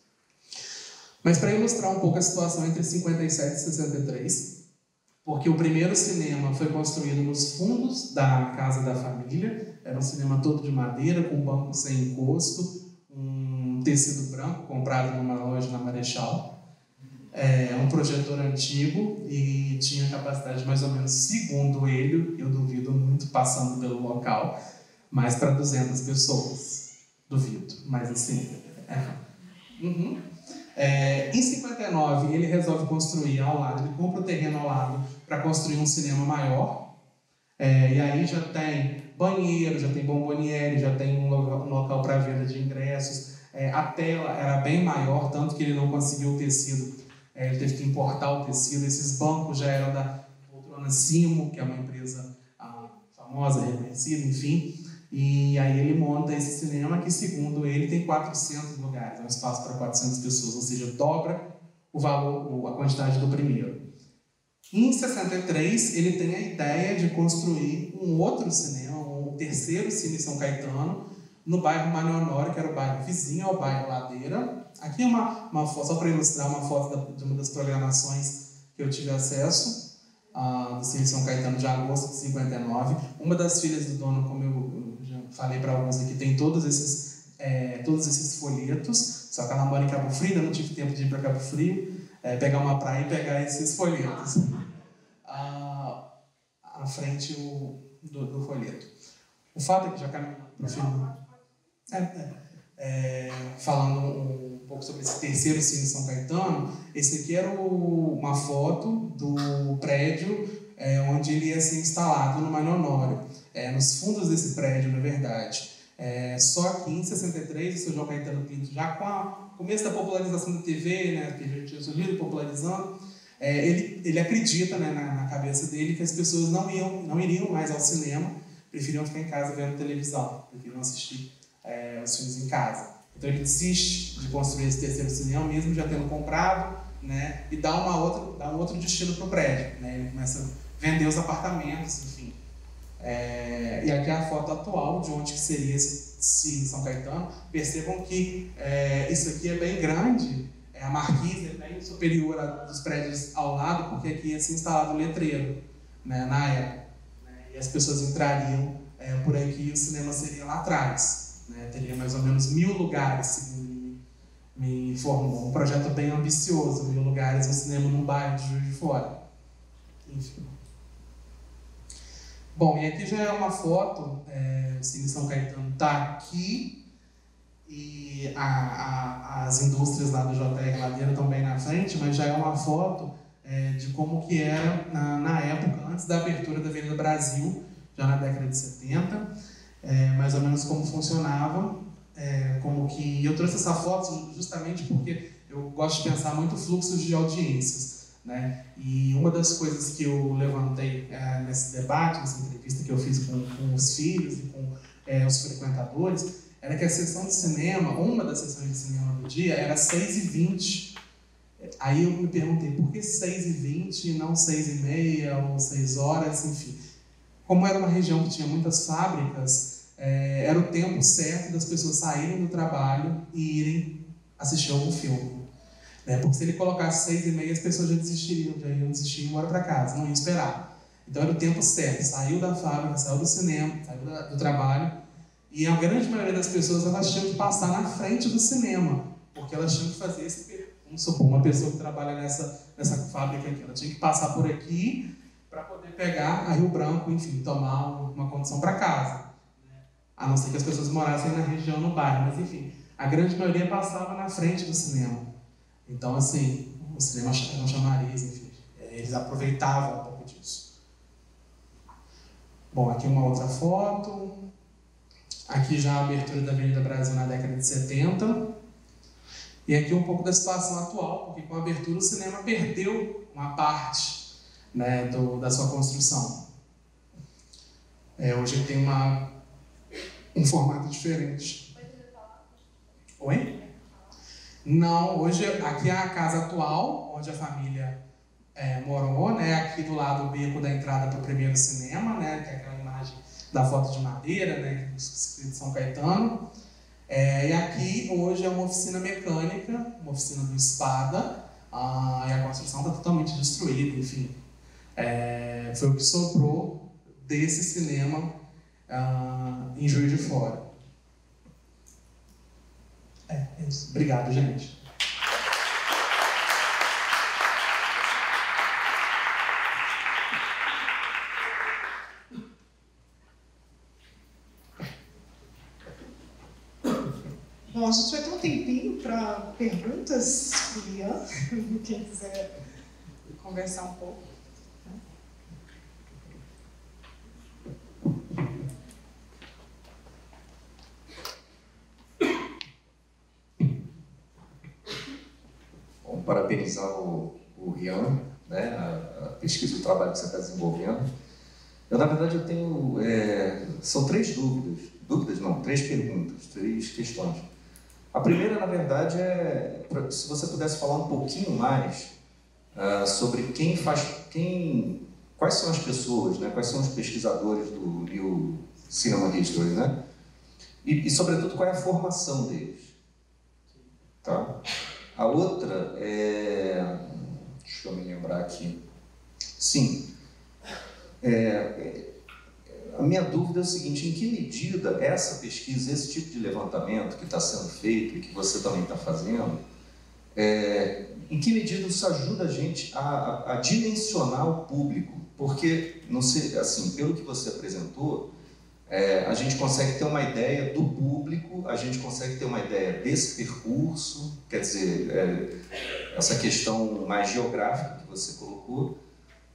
Mas para ilustrar um pouco a situação entre 57 e 63, porque o primeiro cinema foi construído nos fundos da casa da família, era um cinema todo de madeira, com banco sem encosto, um tecido branco comprado numa loja na Marechal, um projetor antigo e tinha capacidade mais ou menos, segundo ele, eu duvido muito passando pelo local, mais para 200 pessoas. Duvido, mas assim... Em 59, ele resolve construir ao lado, ele compra o terreno ao lado para construir um cinema maior. E aí já tem banheiro, já tem bomboniere, já tem um local para venda de ingressos. A tela era bem maior, tanto que ele não conseguiu o tecido, ele teve que importar o tecido. Esses bancos já eram da Poltrona Simo, que é uma empresa famosa, reconhecida, enfim. E aí ele monta esse cinema que, segundo ele, tem 400 lugares, um espaço para 400 pessoas, ou seja, dobra o valor, a quantidade do primeiro. Em 63, ele tem a ideia de construir um outro cinema, um terceiro Cine São Caetano, no bairro Mário Honório, que era o bairro vizinho ao bairro Ladeira. Aqui é uma foto, só para ilustrar, uma foto de uma das programações que eu tive acesso, do Cine São Caetano de agosto de 59. Uma das filhas do dono, como eu já falei para alguns aqui, tem todos esses folhetos, só que ela mora em Cabo Frio, eu não tive tempo de ir para Cabo Frio, pegar uma praia e pegar esses folhetos. À frente do folheto. O fato é que já caminhando para o final, falando um pouco sobre esse terceiro Cine São Caetano, esse aqui era uma foto do prédio onde ele ia ser instalado no Mário Honório, nos fundos desse prédio, na verdade. Só que em 63, o seu João Caetano Pinto, já com o começo da popularização da TV, né, que a gente tinha surgido popularizando, ele acredita, né, na cabeça dele, que as pessoas não iriam mais ao cinema, preferiam ficar em casa vendo televisão, preferiam assistir os filmes em casa. Então ele desiste de construir esse terceiro cinema, mesmo já tendo comprado, né, e dá um outro destino para o prédio. Né, ele começa a vender os apartamentos, enfim. E aqui é a foto atual de onde que seria esse Cine São Caetano. Percebam que isso aqui é bem grande, a marquise é bem superior a dos prédios ao lado, porque aqui ia ser instalado um letreiro, né, na época. Né, e as pessoas entrariam por aqui e o cinema seria lá atrás. Né, teria mais ou menos 1000 lugares, segundo me informou. Um projeto bem ambicioso, 1000 lugares, um cinema num bairro de Juiz de Fora. Enfim. Bom, e aqui já é uma foto, o Cine São Caetano está aqui e as indústrias lá do JR Ladeira estão bem na frente, mas já é uma foto de como que era na época, antes da abertura da Avenida Brasil, já na década de 70, mais ou menos como funcionava, e eu trouxe essa foto justamente porque eu gosto de pensar muito fluxos de audiências. Né? E uma das coisas que eu levantei nesse debate, nessa entrevista que eu fiz com os filhos e com os frequentadores, era que a sessão de cinema, uma das sessões de cinema do dia, era 6h20. Aí eu me perguntei, por que 6h20 e não 6h30 ou 6 horas, enfim. Como era uma região que tinha muitas fábricas, era o tempo certo das pessoas saírem do trabalho e irem assistir algum filme. Porque se ele colocasse 6h30, as pessoas já iam desistir e ir embora para casa, não iam esperar. Então era o tempo certo, saiu da fábrica, saiu do cinema, saiu do trabalho, e a grande maioria das pessoas elas tinham que passar na frente do cinema, porque elas tinham que fazer vamos supor, uma pessoa que trabalha nessa fábrica aqui, ela tinha que passar por aqui para poder pegar a Rio Branco, enfim, tomar uma condução para casa. A não ser que as pessoas morassem na região, no bairro, mas enfim, a grande maioria passava na frente do cinema. Então, assim, o cinema era um chamariz, enfim, eles aproveitavam um pouco disso. Bom, aqui uma outra foto. Aqui já a abertura da Avenida Brasil na década de 70. E aqui um pouco da situação atual, porque com a abertura o cinema perdeu uma parte, né, da sua construção. Hoje ele tem um formato diferente. Oi? Não, hoje aqui é a casa atual, onde a família morou, né? Aqui do lado o beco da entrada para o primeiro cinema, né? Que é aquela imagem da foto de madeira, né? Escrito de São Caetano. E aqui hoje é uma oficina mecânica, uma oficina do Espada, e a construção está totalmente destruída, enfim. Foi o que sobrou desse cinema em Juiz de Fora. É isso. Obrigado, gente. Bom, a gente vai ter um tempinho para perguntas, Julian, quem quiser conversar um pouco. Parabenizar o Rian, né, a pesquisa e o trabalho que você está desenvolvendo. Na verdade, eu tenho... são 3 três perguntas, 3 questões. A primeira, na verdade, se você pudesse falar um pouquinho mais sobre quais são as pessoas, né, quais são os pesquisadores do New Cinema History, né? E, sobretudo, qual é a formação deles. Tá? A outra é... Deixa eu me lembrar aqui. Sim. A minha dúvida é o seguinte: em que medida essa pesquisa, esse tipo de levantamento que está sendo feito e que você também está fazendo, em que medida isso ajuda a gente a dimensionar o público? Porque, não sei, assim, pelo que você apresentou, a gente consegue ter uma ideia do público, a gente consegue ter uma ideia desse percurso, quer dizer, essa questão mais geográfica que você colocou,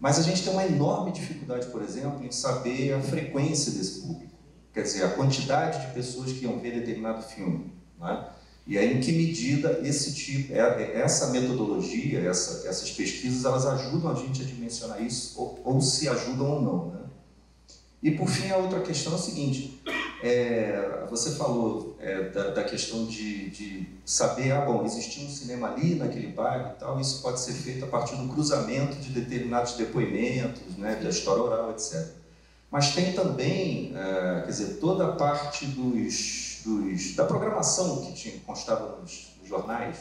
mas a gente tem uma enorme dificuldade, por exemplo, em saber a frequência desse público, quer dizer, a quantidade de pessoas que iam ver determinado filme, né? E aí, em que medida essa metodologia, essas pesquisas, elas ajudam a gente a dimensionar isso, ou se ajudam ou não, né? E, por fim, a outra questão é o seguinte: você falou da questão de saber, bom, existia um cinema ali, naquele bairro e tal, isso pode ser feito a partir do cruzamento de determinados depoimentos, né, da história oral, etc. Mas tem também, quer dizer, toda a parte da programação que constava nos jornais,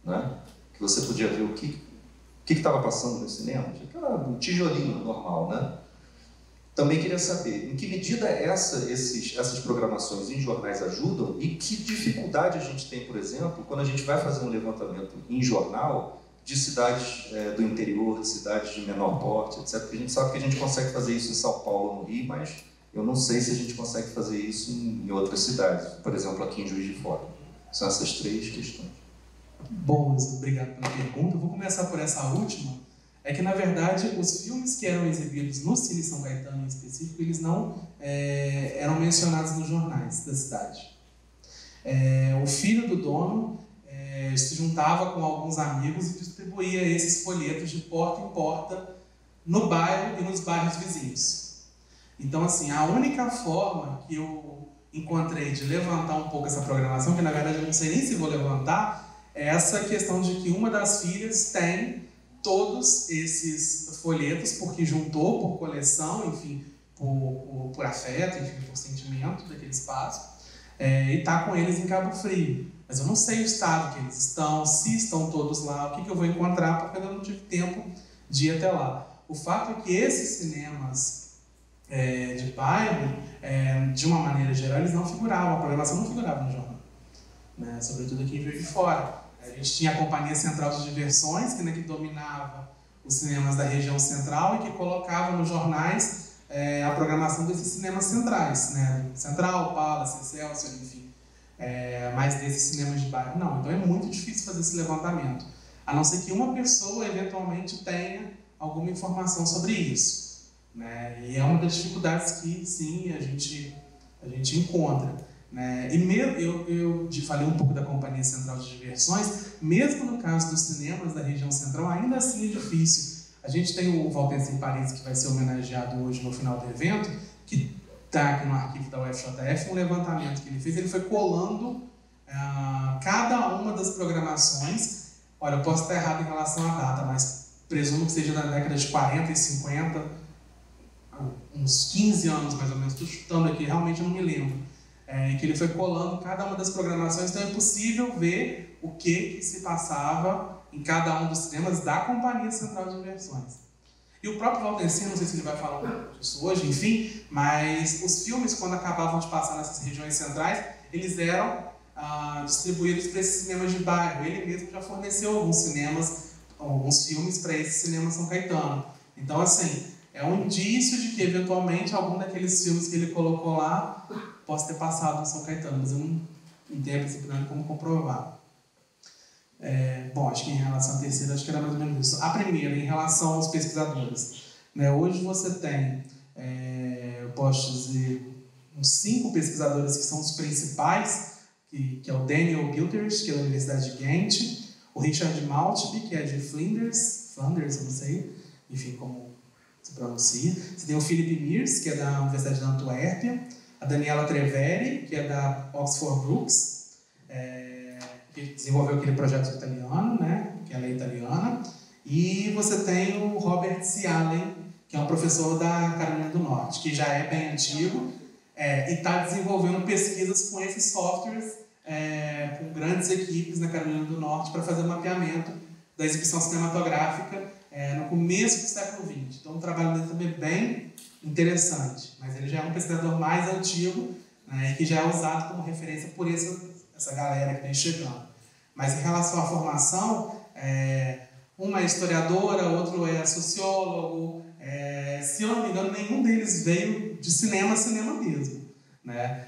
né, que você podia ver o que estava passando no cinema, um tijolinho normal, né? Também queria saber em que medida essas programações em jornais ajudam e que dificuldade a gente tem, por exemplo, quando a gente vai fazer um levantamento em jornal de cidades do interior, de cidades de menor porte, etc. Porque a gente sabe que a gente consegue fazer isso em São Paulo, no Rio, mas eu não sei se a gente consegue fazer isso em outras cidades, por exemplo, aqui em Juiz de Fora. São essas três questões. Bom, obrigado pela pergunta. Eu vou começar por essa última. É que, na verdade, os filmes que eram exibidos no Cine São Caetano, em específico, eles não eram mencionados nos jornais da cidade. O filho do dono se juntava com alguns amigos e distribuía esses folhetos de porta em porta no bairro e nos bairros vizinhos. Então, assim, a única forma que eu encontrei de levantar um pouco essa programação, que na verdade eu não sei nem se vou levantar, é essa questão de que uma das filhas tem todos esses folhetos, porque juntou por coleção, enfim, por afeto, enfim, por sentimento daquele espaço, e está com eles em Cabo Frio. Mas eu não sei o estado que eles estão, se estão todos lá, o que eu vou encontrar, porque eu não tive tempo de ir até lá. O fato é que esses cinemas de bairro, de uma maneira geral, eles não figuravam, a programação não figurava no jornal, né? Sobretudo aqui em Juiz de Fora. A gente tinha a Companhia Central de Diversões, que dominava os cinemas da região central e que colocava nos jornais a programação desses cinemas centrais, né? Central, Palace, Excelsior, enfim. Mas desses cinemas de bairro, não. Então é muito difícil fazer esse levantamento. A não ser que uma pessoa, eventualmente, tenha alguma informação sobre isso, né? E é uma das dificuldades que, sim, a gente encontra. Eu falei um pouco da Companhia Central de Diversões, mesmo no caso dos cinemas da região central, ainda assim é difícil. A gente tem o Valtense em Paris, que vai ser homenageado hoje no final do evento, que está aqui no arquivo da UFJF, um levantamento que ele fez, ele foi colando cada uma das programações. Olha, eu posso estar errado em relação à data, mas presumo que seja da década de 40 e 50, uns 15 anos mais ou menos, estou chutando aqui, realmente eu não me lembro. Que ele foi colando cada uma das programações, então é possível ver o que se passava em cada um dos cinemas da Companhia Central de Diversões. E o próprio Valdense, não sei se ele vai falar um pouco disso hoje, enfim, mas os filmes, quando acabavam de passar nessas regiões centrais, eles eram distribuídos para esses cinemas de bairro. Ele mesmo já forneceu alguns filmes para esse cinema São Caetano. Então, assim, é um indício de que, eventualmente, algum daqueles filmes que ele colocou lá possa ter passado no São Caetano, mas eu não tenho a princípio como comprovar. Bom, acho que em relação à terceira, acho que era mais ou menos isso. A primeira, em relação aos pesquisadores. Hoje você tem, eu posso dizer, uns 5 pesquisadores que são os principais, que é o Daniel Gilchrist, que é da Universidade de Ghent, o Richard Maltby, que é de Flanders, eu não sei, enfim, como se pronuncia. Você tem o Philip Mears, que é da Universidade de Antuérpia, a Daniela Treveri, que é da Oxford Brookes, que desenvolveu aquele projeto italiano, né, que ela é italiana, e você tem o Robert C. Allen, que é um professor da Carolina do Norte, que já é bem antigo, e está desenvolvendo pesquisas com esses softwares com grandes equipes na Carolina do Norte para fazer o mapeamento da exibição cinematográfica no começo do século XX. Então, o trabalho dele também é bem interessante, mas ele já é um pesquisador mais antigo, né, e que já é usado como referência por essa galera que vem chegando. Mas em relação à formação, uma é historiadora, outro é sociólogo. Se eu não me engano, nenhum deles veio de cinema mesmo, né?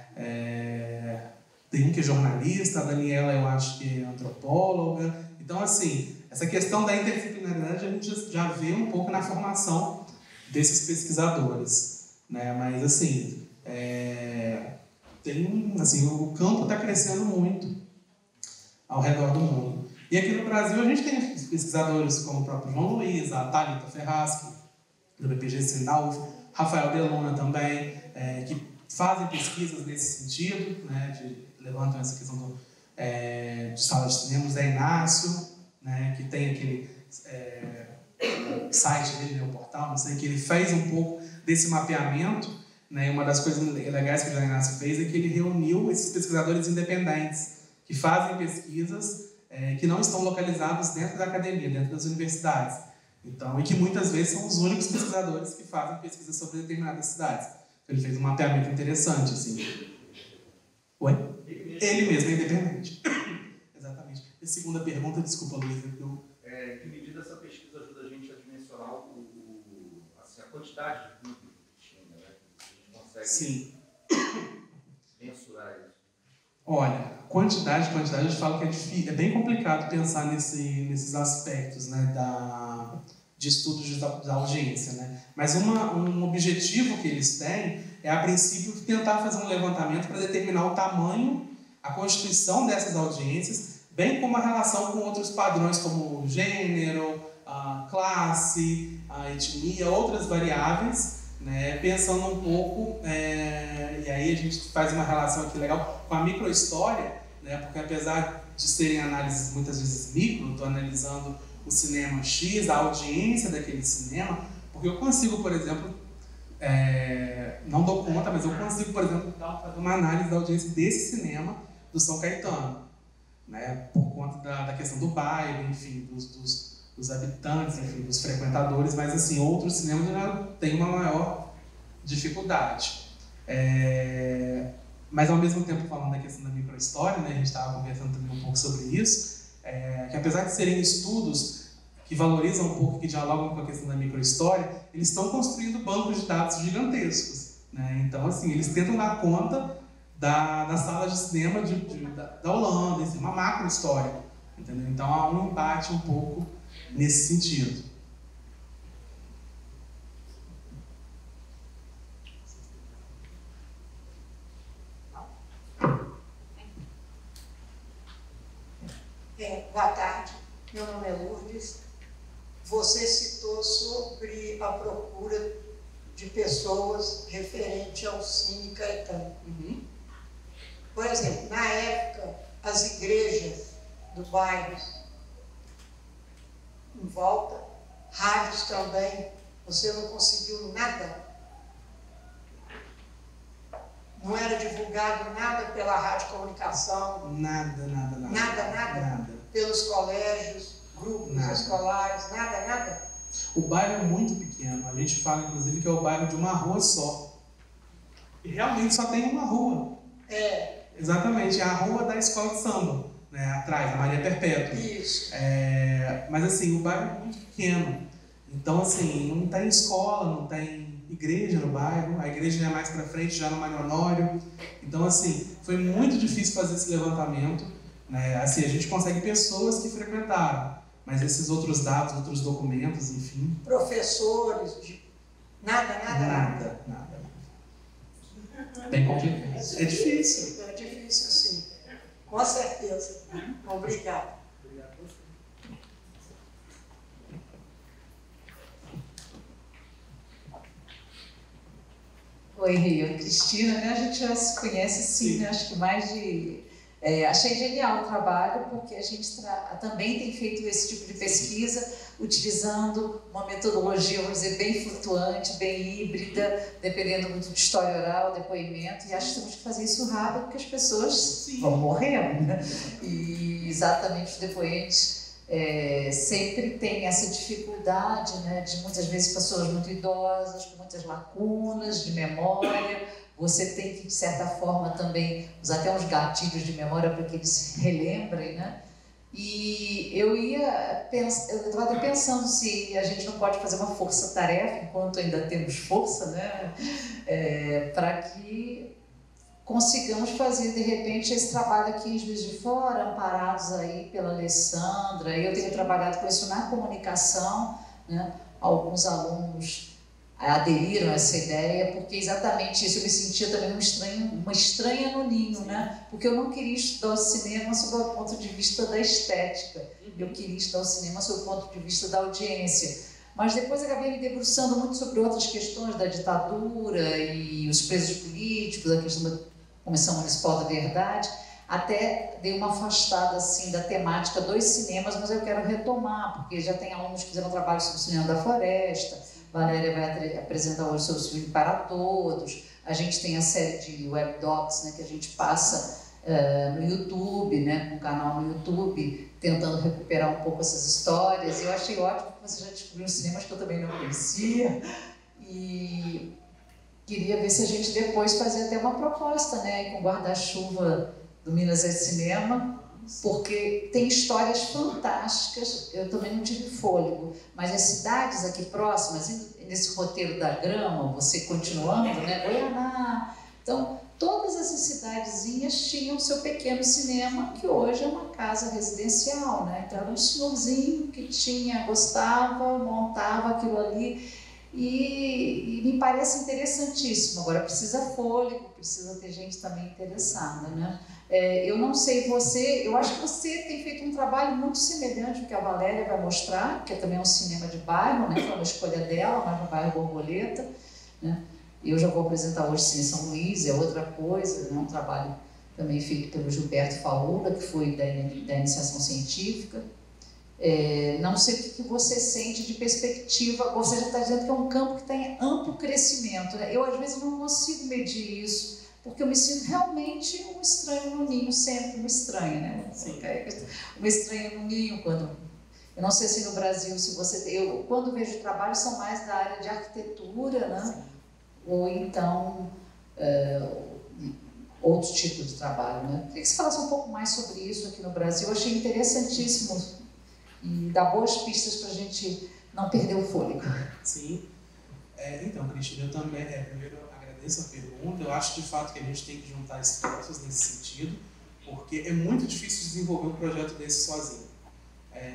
Tem um que é jornalista, a Daniela eu acho que é antropóloga. Então, assim, essa questão da interdisciplinaridade a gente já vê um pouco na formação desses pesquisadores, né? Mas, assim, o campo está crescendo muito ao redor do mundo. E aqui no Brasil a gente tem pesquisadores como o próprio João Luiz, a Thalita Ferraz, do BPGC da UF, Rafael Deluna também, que fazem pesquisas nesse sentido, né, levantam essa questão de sala de cinema. Zé Inácio, né, que tem aquele site dele, o portal, não sei, que ele fez um pouco desse mapeamento, né. Uma das coisas legais que o Zé Inácio fez é que ele reuniu esses pesquisadores independentes que fazem pesquisas que não estão localizados dentro da academia, dentro das universidades. Então, e que muitas vezes são os únicos pesquisadores que fazem pesquisa sobre determinadas cidades. Ele fez um mapeamento interessante, assim. Oi? Ele mesmo é independente. Exatamente. E segunda pergunta, desculpa, Luiz. Em que medida essa pesquisa ajuda a gente a dimensionar a quantidade de público que tinha, né? A gente consegue mensurar isso. Olha, quantidade, eu te falo que é difícil, é bem complicado pensar nesses aspectos, né, de estudos da audiência, né? Mas um objetivo que eles têm é, a princípio, tentar fazer um levantamento para determinar o tamanho, a constituição dessas audiências, bem como a relação com outros padrões como gênero, a classe, a etnia, outras variáveis, né, pensando um pouco, e aí a gente faz uma relação aqui legal com a microhistória, né, porque apesar de serem análises muitas vezes micro, estou analisando o cinema X, a audiência daquele cinema, porque eu consigo, por exemplo, não dou conta, mas eu consigo, por exemplo, fazer uma análise da audiência desse cinema do São Caetano, né, por conta da questão do bairro, enfim, dos habitantes, enfim, dos frequentadores, mas assim, outros cinemas já têm uma maior dificuldade. Mas ao mesmo tempo, falando da questão da microhistória, né, a gente estava conversando também um pouco sobre isso, que apesar de serem estudos que valorizam um pouco, que dialogam com a questão da microhistória, eles estão construindo bancos de dados gigantescos, né? Então, assim, eles tentam dar conta da sala de cinema da Holanda, assim, uma macro-história, entendeu? Então, há um embate um pouco nesse sentido. Boa tarde, meu nome é Lourdes. Você citou sobre a procura de pessoas referente ao Cine Caetano. Uhum. Por exemplo, na época, as igrejas do bairro em volta, rádios também, você não conseguiu nada. Não era divulgado nada pela rádio comunicação. Nada. Nada. Pelos colégios, grupos escolares, nada. O bairro é muito pequeno. A gente fala, inclusive, que é o bairro de uma rua só. E realmente só tem uma rua. Exatamente, é a rua da escola de samba, né, atrás, a Maria Perpétua. Isso. Mas assim, o bairro é muito pequeno. Então, assim, não tem escola, não tem igreja no bairro. A igreja já é mais para frente, já no Mário Honório. Então, assim, foi muito difícil fazer esse levantamento, né? Assim, a gente consegue pessoas que frequentaram, mas esses outros dados, outros documentos, enfim... Professores, nada. Bem complicado. É difícil. É difícil, sim. Com certeza. Obrigada. Obrigado a você. Oi, Rio. Cristina, né? A gente já se conhece, sim, né? Acho que mais de Achei genial o trabalho, porque a gente também tem feito esse tipo de pesquisa, utilizando uma metodologia, vamos dizer, bem flutuante, bem híbrida, dependendo muito de história oral, depoimento, e acho que temos que fazer isso rápido, porque as pessoas vão morrendo, né? E exatamente os depoentes sempre têm essa dificuldade, né, de muitas vezes pessoas muito idosas, com muitas lacunas de memória. Você tem que, de certa forma, também usar até uns gatilhos de memória para que eles se relembrem, né? E eu estava até pensando se a gente não pode fazer uma força-tarefa, enquanto ainda temos força, né? Para que consigamos fazer, de repente, esse trabalho aqui em Juiz de Fora, amparados aí pela Alessandra. Eu tenho trabalhado com isso na comunicação, né? Alguns alunos aderiram a essa ideia, porque exatamente isso, eu me sentia também uma estranha no ninho, né? Porque eu não queria estudar o cinema sob o ponto de vista da estética, eu queria estudar o cinema sob o ponto de vista da audiência. Mas depois acabei me debruçando muito sobre outras questões da ditadura e os presos políticos, a questão da Comissão Municipal da Verdade, até dei uma afastada assim da temática dos cinemas, mas eu quero retomar, porque já tem alunos que fizeram trabalho sobre o cinema da floresta. Valéria vai apresentar hoje o seu filme Para Todos. A gente tem a série de webdocs, né, que a gente passa no YouTube, né, com um canal no YouTube, tentando recuperar um pouco essas histórias. Eu achei ótimo que você já descobriu cinemas que eu também não conhecia. E queria ver se a gente depois fazia até uma proposta, né, com o guarda-chuva do Minas é Cinema, porque tem histórias fantásticas. Eu também não tive fôlego, mas as cidades aqui próximas, nesse roteiro da grama, você continuando, né, Goianá, então todas essas cidadezinhas tinham seu pequeno cinema, que hoje é uma casa residencial, né? Então era um senhorzinho que gostava, montava aquilo ali, e me parece interessantíssimo. Agora precisa fôlego, precisa ter gente também interessada, né? Eu não sei você, eu acho que você tem feito um trabalho muito semelhante ao que a Valéria vai mostrar, que também é um cinema de bairro, né? Foi uma escolha dela, mas no bairro Borboleta, né? Eu já vou apresentar hoje Cine São Luís, é outra coisa, né? Um trabalho também feito pelo Gilberto Faúra, que foi da iniciação científica. Não sei o que você sente de perspectiva. Você já está dizendo que é um campo que tem amplo crescimento, né? Eu às vezes não consigo medir isso, porque eu me sinto realmente um estranho no ninho, sempre uma estranha, né? Sim. Uma estranha no ninho. Quando eu não sei se no Brasil, se você eu quando vejo trabalhos são mais da área de arquitetura, né? Sim. Ou então outro tipo de trabalho, né? Queria que você falasse um pouco mais sobre isso aqui no Brasil. Eu achei interessantíssimo e dá boas pistas para a gente não perder o fôlego. Sim. Então, Cristina, eu também primeiro agradeço a pergunta. Eu acho de fato que a gente tem que juntar esforços nesse sentido, porque é muito difícil desenvolver um projeto desse sozinho.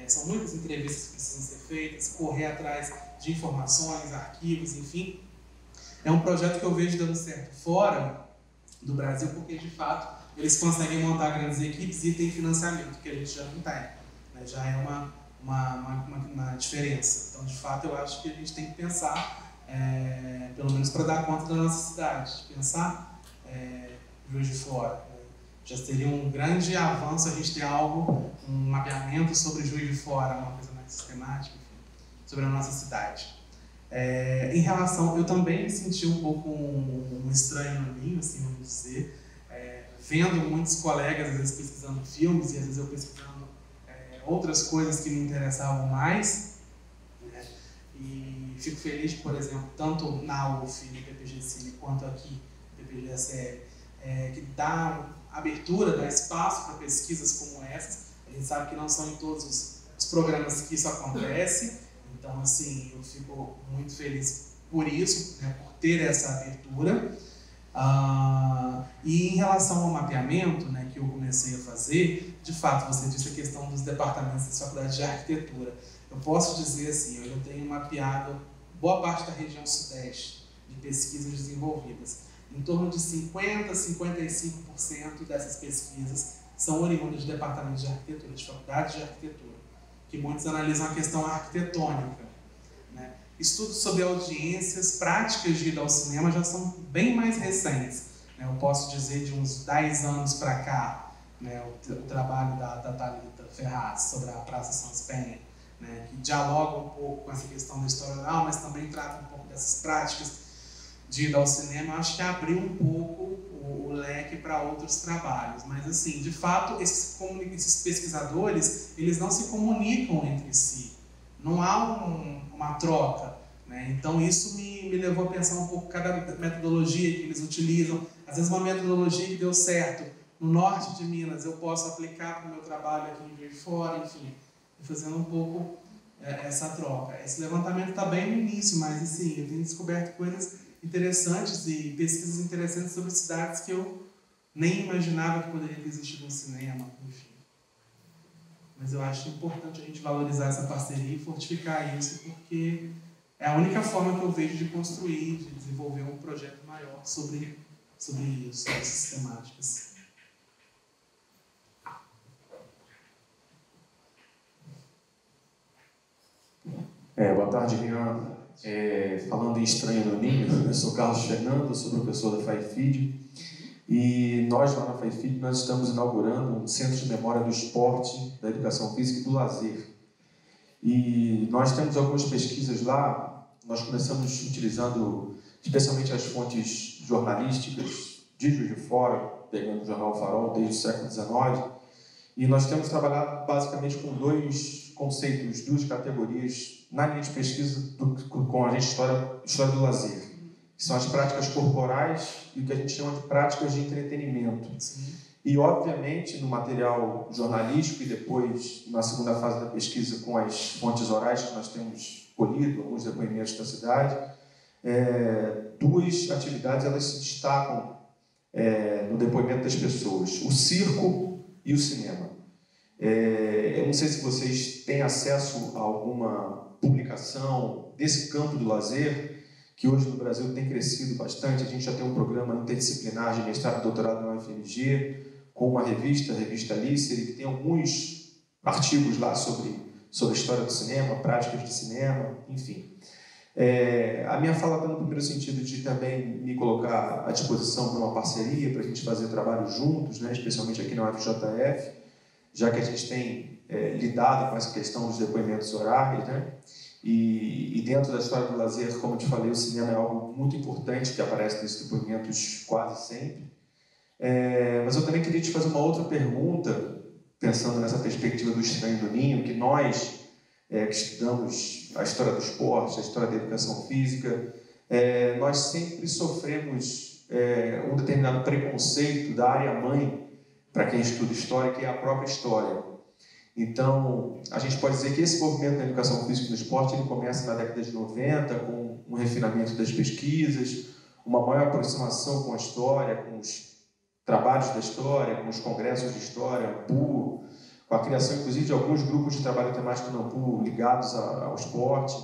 São muitas entrevistas que precisam ser feitas, correr atrás de informações, arquivos, enfim. É um projeto que eu vejo dando certo fora do Brasil, porque de fato eles conseguem montar grandes equipes e tem financiamento, que a gente já não tem, né? Já é uma diferença. Então, de fato, eu acho que a gente tem que pensar, pelo menos para dar conta da nossa cidade, pensar Juiz de Fora, né? Já seria um grande avanço a gente ter um mapeamento sobre Juiz de Fora, uma coisa mais sistemática, enfim, sobre a nossa cidade. Em relação, eu também me senti um pouco um estranho no ninho, assim, vamos dizer, vendo muitos colegas, às vezes, pesquisando filmes, e às vezes eu pesquisando outras coisas que me interessavam mais, né? E fico feliz, por exemplo, tanto na UF, no PPG Cine, quanto aqui, no PPG ACL, que dá abertura, dá espaço para pesquisas como essas. A gente sabe que não são em todos os programas que isso acontece. Então, assim, eu fico muito feliz por isso, né, por ter essa abertura. E em relação ao mapeamento, né, que eu comecei a fazer, de fato, você disse a questão dos departamentos das faculdades de arquitetura. Eu posso dizer assim, eu tenho mapeado boa parte da região sudeste de pesquisas desenvolvidas. Em torno de 50% a 55% dessas pesquisas são oriundas de departamentos de arquitetura, de faculdades de arquitetura, que muitos analisam a questão arquitetônica, né? Estudos sobre audiências, práticas de ida ao cinema já são bem mais recentes, né? Eu posso dizer de uns 10 anos para cá, né, o trabalho da Thalita Ferraz sobre a Praça Santos Penha, né, que dialoga um pouco com essa questão da história oral, mas também trata um pouco dessas práticas de ir ao cinema. Eu acho que abriu um pouco o leque para outros trabalhos. Mas, assim, de fato, esses pesquisadores, eles não se comunicam entre si. Não há uma troca, né? Então, isso me levou a pensar um pouco cada metodologia que eles utilizam. Às vezes, uma metodologia que deu certo no norte de Minas, eu posso aplicar para o meu trabalho aqui em Juiz de Fora, enfim, fazendo um pouco essa troca. Esse levantamento está bem no início, mas, assim, eu tenho descoberto coisas interessantes e pesquisas interessantes sobre cidades que eu nem imaginava que poderia ter existido um cinema, enfim. Mas eu acho importante a gente valorizar essa parceria e fortificar isso, porque é a única forma que eu vejo de construir, de desenvolver um projeto maior sobre isso, sobre essas temáticas. Boa tarde, Rian. Falando em Estranho no Ninho, eu sou Carlos Fernando, sou professor da FAIFID, e nós lá na FAIFID nós estamos inaugurando um centro de memória do esporte, da educação física e do lazer. E nós temos algumas pesquisas lá. Nós começamos utilizando especialmente as fontes jornalísticas de Juiz de Fora, pegando o jornal Farol desde o século XIX, e nós temos trabalhado basicamente com dois conceitos, duas categorias na linha de pesquisa com a gente história do lazer, que são as práticas corporais e o que a gente chama de práticas de entretenimento. Sim. E, obviamente, no material jornalístico e depois, na segunda fase da pesquisa, com as fontes orais que nós temos colhido, alguns depoimentos da cidade, duas atividades elas se destacam no depoimento das pessoas: o circo e o cinema. Eu não sei se vocês têm acesso a alguma publicação desse campo do lazer, que hoje no Brasil tem crescido bastante. A gente já tem um programa interdisciplinar de mestrado e doutorado na UFMG, com uma revista, a revista Lícer, que tem alguns artigos lá sobre a história do cinema, práticas de cinema, enfim. A minha fala está no primeiro sentido de também me colocar à disposição para uma parceria, para a gente fazer trabalho juntos, né, especialmente aqui na UFJF, já que a gente tem lidado com essa questão dos depoimentos orais, né? E dentro da história do lazer, como eu te falei, o cinema é algo muito importante que aparece nesses depoimentos quase sempre. Mas eu também queria te fazer uma outra pergunta, pensando nessa perspectiva do Estranho no Ninho, que nós, que estudamos a história do esporte, a história da educação física, nós sempre sofremos um determinado preconceito da área mãe para quem estuda história, que é a própria história. Então, a gente pode dizer que esse movimento da educação física e do esporte ele começa na década de 90, com um refinamento das pesquisas, uma maior aproximação com a história, com os trabalhos da história, com os congressos de história, AMPU, com a criação, inclusive, de alguns grupos de trabalho temático no AMPU ligados ao esporte.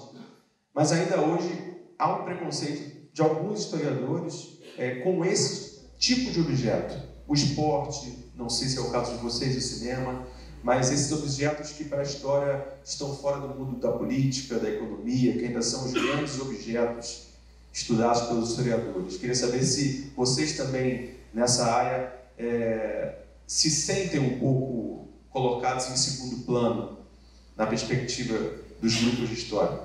Mas ainda hoje há um preconceito de alguns historiadores com esse tipo de objeto. O esporte, não sei se é o caso de vocês, o cinema, mas esses objetos que para a história estão fora do mundo da política, da economia, que ainda são os grandes objetos estudados pelos historiadores. Queria saber se vocês também, nessa área, se sentem um pouco colocados em segundo plano na perspectiva dos grupos de história.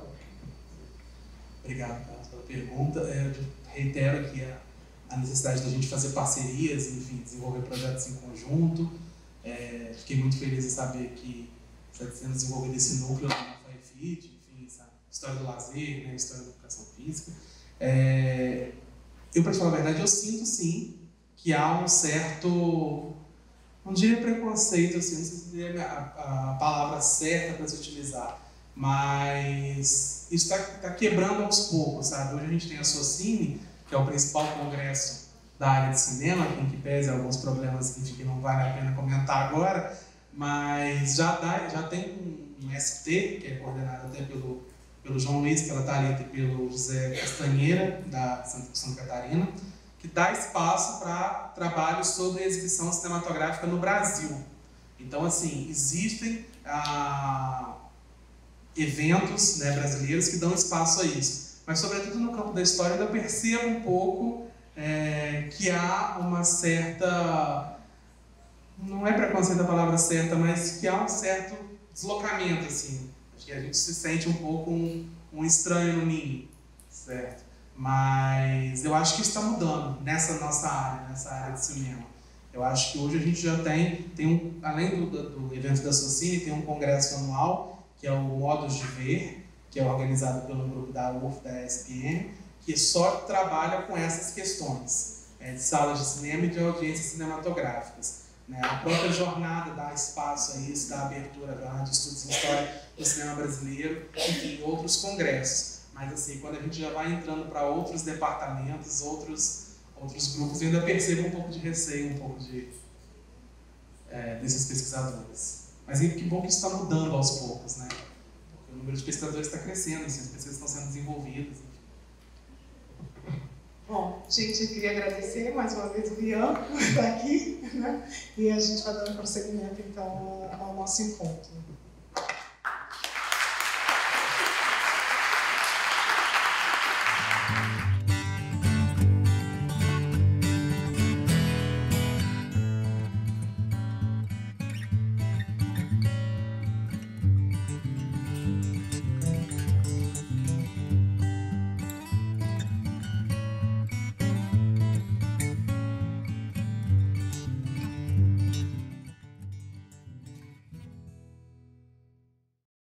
Obrigado, Carlos, pela pergunta. Eu reitero aqui a necessidade da gente fazer parcerias, enfim, desenvolver projetos em conjunto. Fiquei muito feliz em saber que está sendo desenvolvido esse núcleo na FAIFID, enfim, essa história do lazer, né, história da educação física. Eu, para te falar a verdade, eu sinto sim que há um certo, não diria preconceito, assim, não sei se seria a palavra certa para se utilizar, mas isso está quebrando aos poucos, sabe? Hoje a gente tem a SOCINE, que é o principal congresso da área de cinema, em que pese alguns problemas que não vale a pena comentar agora, mas já tem um ST, que é coordenado até pelo João Luiz, pela Thalita e pelo José Castanheira, da Santa Catarina, que dá espaço para trabalhos sobre exibição cinematográfica no Brasil. Então, assim, existem eventos, né, brasileiros que dão espaço a isso. Mas, sobretudo no campo da história, eu percebo um pouco que há uma certa não é preconceito a palavra certa, mas que há um certo deslocamento, assim. Acho que a gente se sente um pouco um estranho no ninho, certo? Mas eu acho que isso está mudando nessa nossa área, nessa área de cinema. Eu acho que hoje a gente já tem além do evento da Socine, tem um congresso anual, que é o Modos de Ver, que é organizado pelo grupo da UF, da ESPM, que só trabalha com essas questões, de salas de cinema e de audiências cinematográficas. A própria jornada dá espaço a isso, dá abertura à jornada de estudos em história do cinema brasileiro, enfim, outros congressos. Mas assim, quando a gente já vai entrando para outros departamentos, outros grupos, eu ainda percebo um pouco de receio, um pouco desses pesquisadores. Mas que bom que isso está mudando aos poucos, né? Porque o número de pesquisadores está crescendo, assim, as pesquisas estão sendo desenvolvidas. Bom, gente, eu queria agradecer mais uma vez o Ian por estar aqui, né? E a gente vai dando prosseguimento, então, ao nosso encontro.